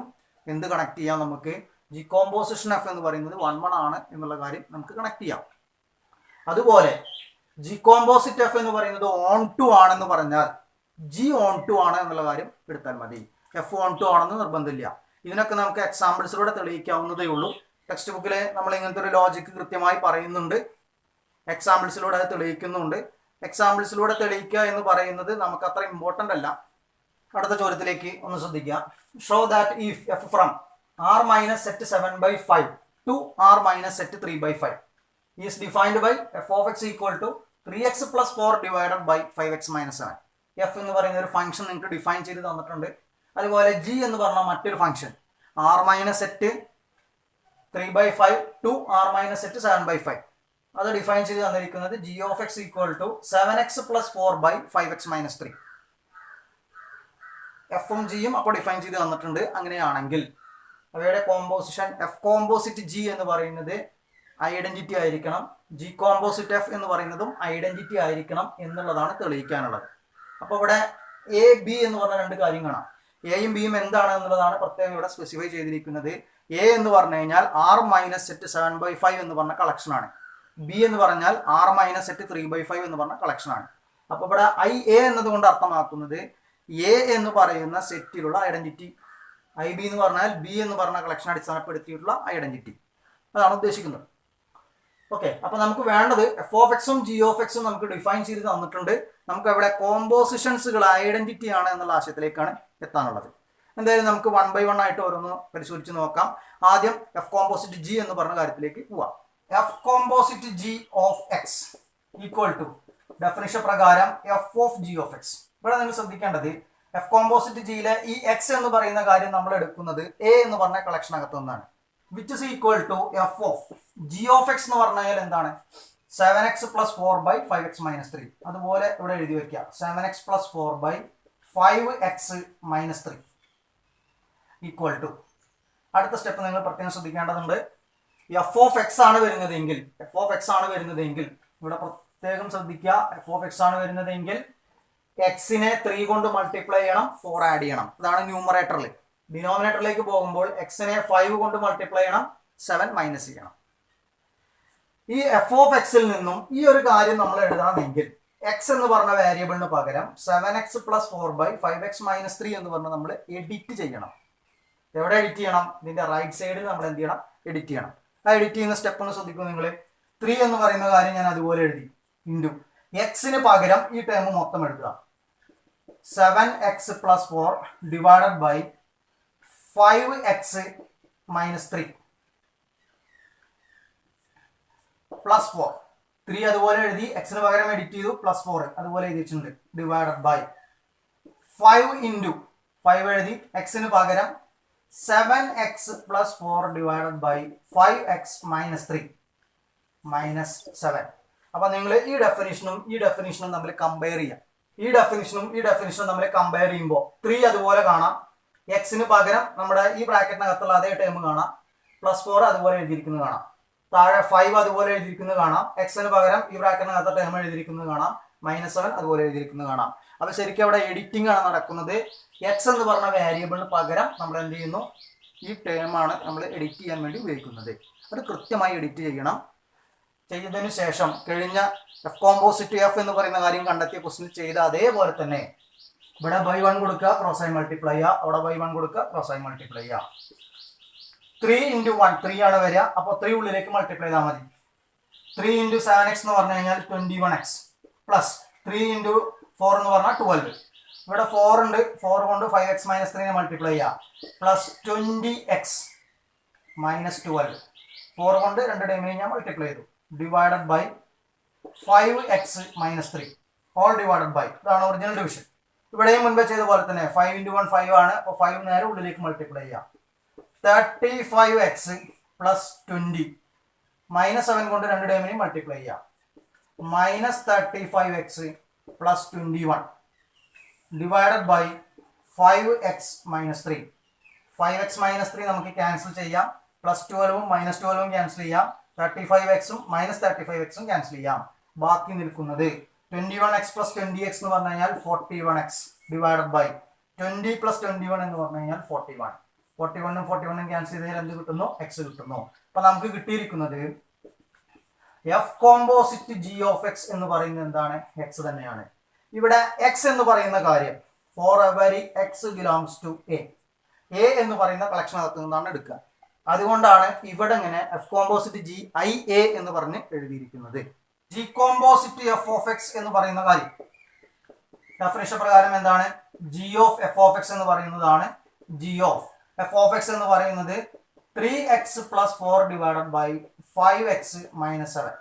എന്ത് കണക്ട് ചെയ്യാം? നമുക്ക് ജി കോമ്പോസിഷൻ എഫ് എന്ന് പറയുന്നത് 1 1 ആണ് എന്നുള്ള കാര്യം നമുക്ക് കണക്ട് ചെയ്യാം. അതുപോലെ ജി കോമ്പോസിറ്റ് എഫ് എന്ന് പറയുന്നത് ഓൺ ടു ആണെന്ന് പറഞ്ഞാൽ ജി ഓൺ ടു ആണ് എന്നുള്ള കാര്യം എടുത്താൽ മതി. എഫ് ഓൺ ടു ആണെന്ന് നിർബന്ധമില്ല. ഇതിനൊക്കെ നമുക്ക് എക്സാമ്പിൾസിലൂടെ തെളിയിക്കാവുന്നതേ ഉള്ളൂ. ടെക്സ്റ്റ് ബുക്കിൽ നമ്മൾ ഇങ്ങനത്തെ ഒരു ലോജിക്ക് കൃത്യമായി പറയുന്നുണ്ട്, എക്സാമ്പിൾസിലൂടെ അത് തെളിയിക്കുന്നുണ്ട്. എക്സാമ്പിൾസിലൂടെ തെളിയിക്കുക എന്ന് പറയുന്നത് നമുക്ക് അത്ര ഇമ്പോർട്ടൻ്റ് അല്ല. അടുത്ത ചോദ്യത്തിലേക്ക് ഒന്ന് ശ്രദ്ധിക്കുക. Show that if F from R minus set 7/5 to R minus set 3/5 is defined by F of X equal to 3x + 4 divided by 5x - 7. F എന്ന് പറയുന്ന ഒരു ഫംഗ്ഷൻ നിങ്ങൾക്ക് ഡിഫൈൻ ചെയ്ത് തന്നിട്ടുണ്ട്. അതുപോലെ ജി എന്ന് പറഞ്ഞ മറ്റൊരു function R minus set 3/5 to R minus set 7/5 അത് ഡിഫൈൻ ചെയ്ത് തന്നിരിക്കുന്നത് G of X equal to 7x + 4 by 5x - 3. എഫും ജിയും അപ്പോൾ ഡിഫൈൻ ചെയ്ത് തന്നിട്ടുണ്ട്. അങ്ങനെയാണെങ്കിൽ അവയുടെ കോമ്പോസിഷൻ എഫ് കോമ്പോസിറ്റ് ജി എന്ന് പറയുന്നത് ഐഡന്റിറ്റി ആയിരിക്കണം, ജി കോമ്പോസിറ്റ് എഫ് എന്ന് പറയുന്നതും ഐഡന്റിറ്റി ആയിരിക്കണം എന്നുള്ളതാണ് തെളിയിക്കാനുള്ളത്. അപ്പോൾ ഇവിടെ എ ബി എന്ന് പറഞ്ഞ രണ്ട് കാര്യം കാണാം. എയും ബിയും എന്താണ് എന്നുള്ളതാണ് പ്രത്യേകം ഇവിടെ സ്പെസിഫൈ ചെയ്തിരിക്കുന്നത്. എ എന്ന് പറഞ്ഞു കഴിഞ്ഞാൽ ആർ മൈനസ് സെറ്റ് 7/5 എന്ന് പറഞ്ഞ കളക്ഷൻ ആണ്. ബി എന്ന് പറഞ്ഞാൽ ആർ മൈനസ് സെറ്റ് 3/5 എന്ന് പറഞ്ഞ കളക്ഷൻ ആണ്. അപ്പോൾ ഇവിടെ ഐ എ എന്നതുകൊണ്ട് അർത്ഥമാക്കുന്നത് എ എന്ന് പറയുന്ന സെറ്റിലുള്ള ഐഡന്റിറ്റി, ഐ ബി എന്ന് പറഞ്ഞാൽ ബി എന്ന് പറഞ്ഞ കളക്ഷൻ അടിസ്ഥാനപ്പെടുത്തിയിട്ടുള്ള ഐഡന്റിറ്റി, അതാണ് ഉദ്ദേശിക്കുന്നത്. ഓക്കെ, അപ്പൊ നമുക്ക് വേണ്ടത് എഫ് ഓഫ് എക്സും ജി ഓഫ് എക്സും നമുക്ക് ഡിഫൈൻ ചെയ്ത് തന്നിട്ടുണ്ട്. നമുക്ക് അവിടെ കോമ്പോസിഷൻസുകൾ ഐഡന്റിറ്റി ആണ് എന്നുള്ള ആശയത്തിലേക്കാണ് എത്താനുള്ളത്. എന്തായാലും നമുക്ക് 1 by 1 ആയിട്ട് ഓരോന്ന് പരിശോധിച്ച് നോക്കാം. ആദ്യം എഫ് കോമ്പോസിറ്റ് ജി എന്ന് പറഞ്ഞ കാര്യത്തിലേക്ക് പോവാം. F composite g of X equal to definition പ്രകാരം f of G of x. ഇവിടെ നിങ്ങൾ ശ്രദ്ധിക്കേണ്ടത് എഫ് കോമ്പോസിറ്റ് ജിയിലെ ഈ എക്സ് എന്ന് പറയുന്ന കാര്യം നമ്മൾ എടുക്കുന്നത് എ എന്ന് പറഞ്ഞ കളക്ഷനകത്ത് നിന്നാണ്. Which is equal to F of G of X എന്ന് പറഞ്ഞാൽ എന്താണ്? 7x + 4 by 5x - 3. അതുപോലെ ഇവിടെ എഴുതി വെക്കുക 7x + 4 by 5x - 3 equal to. അടുത്ത സ്റ്റെപ്പ് നിങ്ങൾ പ്രത്യേകം ശ്രദ്ധിക്കേണ്ടതുണ്ട്. എഫ് ഓഫ് എക്സ് ആണ് വരുന്നതെങ്കിൽ ഇവിടെ പ്രത്യേകം ശ്രദ്ധിക്കുക. എഫ് ഓഫ് എക്സ് ആണ് വരുന്നതെങ്കിൽ എക്സിനെ 3 കൊണ്ട് മൾട്ടിപ്ലൈ ചെയ്യണം, 4 ആഡ് ചെയ്യണം. അതാണ് ന്യൂമറേറ്ററിൽ. ഡിനോമിനേറ്ററിലേക്ക് പോകുമ്പോൾ എക്സിനെ 5 കൊണ്ട് മൾട്ടിപ്ലൈ ചെയ്യണം, 7 മൈനസ് ചെയ്യണം. ഈ എഫ് ഓഫ് എക്സിൽ നിന്നും ഈ ഒരു കാര്യം നമ്മൾ എഴുതണമെങ്കിൽ എക്സ് എന്ന് പറഞ്ഞ വേരിയബിളിന് പകരം 7x + 4 ബൈ 5x - 3 എന്ന് പറഞ്ഞ് നമ്മൾ എഡിറ്റ് ചെയ്യണം. എവിടെ എഡിറ്റ് ചെയ്യണം? ഇതിന്റെ റൈറ്റ് സൈഡിൽ നമ്മൾ എന്ത് ചെയ്യണം? എഡിറ്റ് ചെയ്യണം. ആ എഡിറ്റ് ചെയ്യുന്ന സ്റ്റെപ്പ് ഒന്ന് ശ്രദ്ധിക്കും നിങ്ങൾ. 3 എന്ന് പറയുന്ന കാര്യം ഞാൻ അതുപോലെ എഴുതി, ഇൻറ്റു എക്സിന് പകരം ഈ ടേം മൊത്തം എടുക്കുക. 7x + 4 divided by 5x - 3 plus 4. 3 അതുപോലെ എഴുതി, എക്സിന് പകരം എഡിറ്റ് ചെയ്തു, പ്ലസ് 4 അതുപോലെ എഴുതിയിട്ടുണ്ട്, ഡിവൈഡഡ് ബൈ 5 ഇൻറ്റു 5 എഴുതി, എക്സിന് പകരം 7x + 4 divided by 5x - 3 minus 7. അപ്പൊ നിങ്ങൾ ഈ ഡെഫിനിഷനും തമ്മിൽ കമ്പയർ ചെയ്യാം. ഈ ഡെഫിനിഷനും തമ്മിൽ കമ്പയർ ചെയ്യുമ്പോൾ 3 അതുപോലെ കാണാം, എക്സിന് പകരം നമ്മുടെ ഈ ബ്രാക്കറ്റിനകത്തുള്ള അതേ ടേം കാണാം, പ്ലസ് 4 അതുപോലെ എഴുതിയിരിക്കുന്നത് കാണാം, താഴെ 5 അതുപോലെ എഴുതിയിരിക്കുന്നത് കാണാം, എക്സിന് പകരം ഈ ബ്രാക്കറ്റിനകത്ത് ടേം എഴുതിയിരിക്കുന്നത് കാണാം, -7 അതുപോലെ എഴുതിയിരിക്കുന്നത് കാണാം. അപ്പൊ ശരിക്കും അവിടെ എഡിറ്റിംഗ് ആണ് നടക്കുന്നത്. എക്സ് എന്ന് പറഞ്ഞ വേരിയബിളിന് പകരം നമ്മൾ എന്ത് ചെയ്യുന്നു? ഈ ടേം ആണ് നമ്മൾ എഡിറ്റ് ചെയ്യാൻ വേണ്ടി ഉപയോഗിക്കുന്നത്. അത് കൃത്യമായി എഡിറ്റ് ചെയ്യണം. ചെയ്തതിനു ശേഷം കഴിഞ്ഞ എഫ് കോമ്പോസിറ്റ് എഫ് എന്ന് പറയുന്ന കാര്യം കണ്ടെത്തിയ ക്വസ്റ്റ്യൻ ചെയ്ത അതേപോലെ തന്നെ ഇവിടെ ബൈ 1 കൊടുക്കുക, ക്രോസ് ആയി മൾട്ടിപ്ലൈ ചെയ്യുക, അവിടെ ബൈ 1 കൊടുക്കുക, ക്രോസ് ആയി മൾട്ടിപ്ലൈ ചെയ്യുക. 3 × 1 3 ആണ് വരിക. അപ്പോൾ 3 ഉള്ളിലേക്ക് മൾട്ടിപ്ലൈ ചെയ്താൽ മതി. 3 × 7x എന്ന് പറഞ്ഞു കഴിഞ്ഞാൽ 21x പ്ലസ് 3 × 4 എന്ന് പറഞ്ഞാൽ 12. ഇവിടെ 4 ഉണ്ട്, 4 കൊണ്ട് 5x - 3 മൾട്ടിപ്ലൈ ചെയ്യുക, പ്ലസ് 20x - 12. 4 കൊണ്ട് 2 ടൈമിനെ ഞാൻ മൾട്ടിപ്ലൈ ചെയ്തു, divided by 5x - 3 whole divided by, ഇതാണ് ഒറിജിനൽ ഡിവിഷൻ. ഇവിടെയും മുൻപ് ചെയ്ത പോലെ തന്നെ 5 × 1 5 ആണ്. അപ്പോൾ 5 നേരെ ഉള്ളിലേക്ക് മൾട്ടിപ്ലൈ ചെയ്യാം. 35x പ്ലസ് 20 -7 കൊണ്ട് 2 ടൈമിനെ മൾട്ടിപ്ലൈ ചെയ്യാം, -35x plus 21 divided by 5x minus 3. 5x minus 3 നമുക്ക് ക്യാൻസൽ ചെയ്യാം. പ്ലസ് 12ഉം മൈനസ് 12ഉം ക്യാൻസൽ ചെയ്യാം. 35xും മൈനസ് 35xും ക്യാൻസൽ ചെയ്യാം. ബാക്കി നിൽക്കുന്നത് 21x പ്ലസ് 20x എന്ന് പറഞ്ഞു കഴിഞ്ഞാൽ 41x ഡിവൈഡഡ് ബൈ 20 പ്ലസ് 21 എന്ന് പറഞ്ഞു കഴിഞ്ഞാൽ 41. 41ഉം 41ഉം ക്യാൻസൽ ചെയ്താൽ എന്ത് കിട്ടുന്നു? എക്സ് കിട്ടുന്നു. അപ്പൊ നമുക്ക് കിട്ടിയിരിക്കുന്നത് F composite g of X എന്ന് പറയുന്നത് എന്താണ്? എക്സ് തന്നെയാണ്. ഇവിടെ എക്സ് എന്ന് പറയുന്ന കാര്യം for every X belongs to A എന്ന് പറയുന്ന കളക്ഷൻ അകത്ത് നിന്നാണ് എടുക്കുക. അതുകൊണ്ടാണ് ഇവിടെ ഇങ്ങനെ F composite G I A എന്ന് പറഞ്ഞ് എഴുതിയിരിക്കുന്നത്. G composite F of X എന്ന് പറയുന്ന കാര്യം ഡെഫിനിഷൻ പ്രകാരം എന്താണ്? G of F of X എന്ന് പറയുന്നതാണ് G of F of X എന്ന് പറയുന്നത് 3x plus 4 divided by 5x minus 7.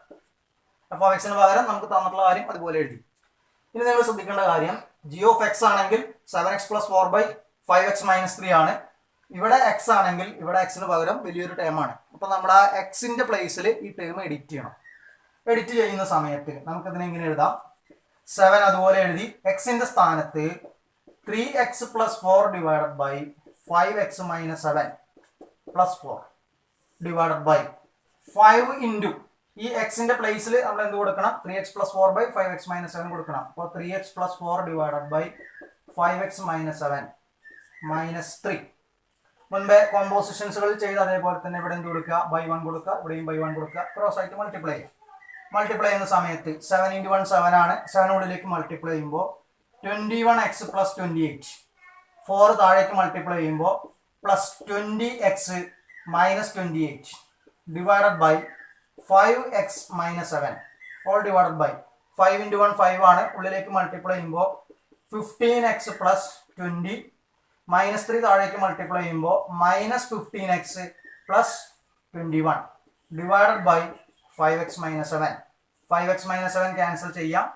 F of എക്സിന് പകരം നമുക്ക് തന്നിട്ടുള്ള കാര്യം അതുപോലെ എഴുതി. ഇനി നിങ്ങൾ ശ്രദ്ധിക്കേണ്ട കാര്യം, ജി ഓഫ് എക്സ് ആണെങ്കിൽ 7x plus 4 by 5x minus 3 ആണ്. ഇവിടെ എക്സ് ആണെങ്കിൽ ഇവിടെ എക്സിന് പകരം വലിയൊരു ടേം ആണ്. അപ്പൊ നമ്മൾ ആ എക്സിന്റെ പ്ലേസിൽ ഈ ടേം എഡിറ്റ് ചെയ്യണം. എഡിറ്റ് ചെയ്യുന്ന സമയത്ത് നമുക്കിതിനെ ഇങ്ങനെ എഴുതാം. 7 അതുപോലെ എഴുതി. എക്സിന്റെ സ്ഥാനത്ത് 3x plus 4 divided by 5x minus 7 plus 4 divided by 5 into ഈ എക്സിന്റെ പ്ലേസിൽ നമ്മൾ എന്ത് കൊടുക്കണം? 3x plus 4 by 5x minus 7 കൊടുക്കണം. അപ്പോൾ 3x plus 4 divided by 5x minus 7 minus 3. മുൻപേ കോമ്പോസിഷൻസുകൾ ചെയ്ത് അതേപോലെ തന്നെ ഇവിടെ എന്ത് കൊടുക്കുക? ബൈ 1 കൊടുക്കുക, ഇവിടെയും ബൈ 1 കൊടുക്കുക. ക്രോസ് ആയിട്ട് മൾട്ടിപ്ലൈ ചെയ്യുക. മൾട്ടിപ്ലൈ ചെയ്യുന്ന സമയത്ത് 7 ഇൻറ്റു 1 7 ആണ്. 7 ഉള്ളിലേക്ക് മൾട്ടിപ്ലൈ ചെയ്യുമ്പോൾ 21x പ്ലസ് 28. 4 താഴേക്ക് മൾട്ടിപ്ലൈ ചെയ്യുമ്പോൾ plus 20x minus 28 divided by 5x minus 7 whole divided by 5 into 1 5 ആണ്. ഉള്ളിലേക്ക് മൾട്ടിപ്ലൈ ചെയ്യുമ്പോൾ 15x പ്ലസ് 20 മൈനസ് 3 താഴേക്ക് മൾട്ടിപ്ലൈ ചെയ്യുമ്പോൾ minus 15x plus 21 divided by 5x minus 7. 5x minus 7 cancel ചെയ്യാം.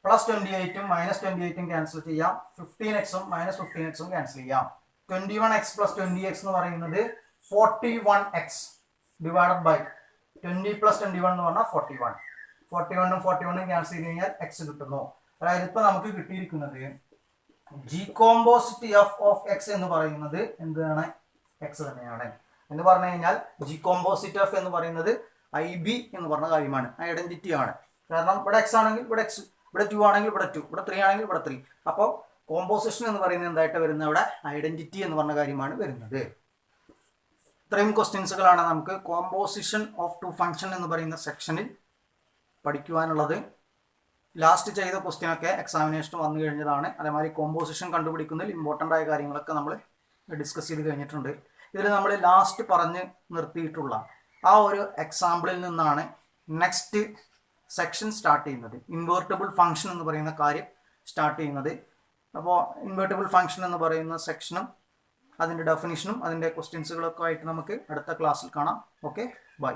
പ്ലസ് 28ഉം മൈനസ് 28ഉം ക്യാൻസൽ ചെയ്യാം. 15xും മൈനസ് 15xും ക്യാൻസൽ ചെയ്യാം. 21x പ്ലസ് 20x എന്ന് പറയുന്നത് 41x ഡിവൈഡഡ് ബൈ 20 പ്ലസ് 21 എന്ന് പറഞ്ഞാൽ 41. 41ഉം 41ഉം ക്യാൻസൽ ചെയ്ത് കഴിഞ്ഞാൽ എക്സ് കിട്ടുന്നു. അതായത് ഇപ്പൊ നമുക്ക് കിട്ടിയിരിക്കുന്നത് G composite F of X എന്ന് പറയുന്നത് എന്താണ്? എക്സ് തന്നെയാണ്. എന്ന് പറഞ്ഞു കഴിഞ്ഞാൽ ജി കോമ്പോസിറ്റ് എഫ് എന്ന് പറയുന്നത് ഐ ബി എന്ന് പറഞ്ഞ കാര്യമാണ്, ഐഡന്റിറ്റി ആണ്. കാരണം ഇവിടെ എക്സ് ആണെങ്കിൽ ഇവിടെ എക്സ്, ഇവിടെ 2 ആണെങ്കിൽ ഇവിടെ 2, ഇവിടെ 3 ആണെങ്കിൽ ഇവിടെ 3. അപ്പോൾ കോമ്പോസിഷൻ എന്ന് പറയുന്നത് എന്തായിട്ട് വരുന്നത്? ഇവിടെ ഐഡന്റിറ്റി എന്ന് പറഞ്ഞ കാര്യമാണ് വരുന്നത്. ഇത്രയും ക്വസ്റ്റ്യൻസുകളാണ് നമുക്ക് കോമ്പോസിഷൻ ഓഫ് ടു ഫംഗ്ഷൻ എന്ന് പറയുന്ന സെക്ഷനിൽ പഠിക്കുവാനുള്ളത്. ലാസ്റ്റ് ചെയ്ത ക്വസ്റ്റ്യനൊക്കെ എക്സാമിനേഷൻ വന്നു കഴിഞ്ഞതാണ്. അതേമാതിരി കോമ്പോസിഷൻ കണ്ടുപിടിക്കുന്നതിൽ ഇമ്പോർട്ടൻ്റ് ആയ കാര്യങ്ങളൊക്കെ നമ്മൾ ഡിസ്കസ് ചെയ്ത് കഴിഞ്ഞിട്ടുണ്ട്. ഇതിൽ നമ്മൾ ലാസ്റ്റ് പറഞ്ഞ് നിർത്തിയിട്ടുള്ള ആ ഒരു എക്സാമ്പിളിൽ നിന്നാണ് നെക്സ്റ്റ് സെക്ഷൻ സ്റ്റാർട്ട് ചെയ്യുന്നത്. ഇൻവേർട്ടിബിൾ ഫംഗ്ഷൻ എന്ന് പറയുന്ന കാര്യം സ്റ്റാർട്ട് ചെയ്യുന്നത്. അപ്പോൾ ഇൻവേർട്ടിബിൾ ഫംഗ്ഷൻ എന്ന് പറയുന്ന സെക്ഷനും അതിൻ്റെ ഡെഫിനിഷനും അതിൻ്റെ ക്വസ്റ്റ്യൻസുകളൊക്കെ ആയിട്ട് നമുക്ക് അടുത്ത ക്ലാസ്സിൽ കാണാം. Okay, by.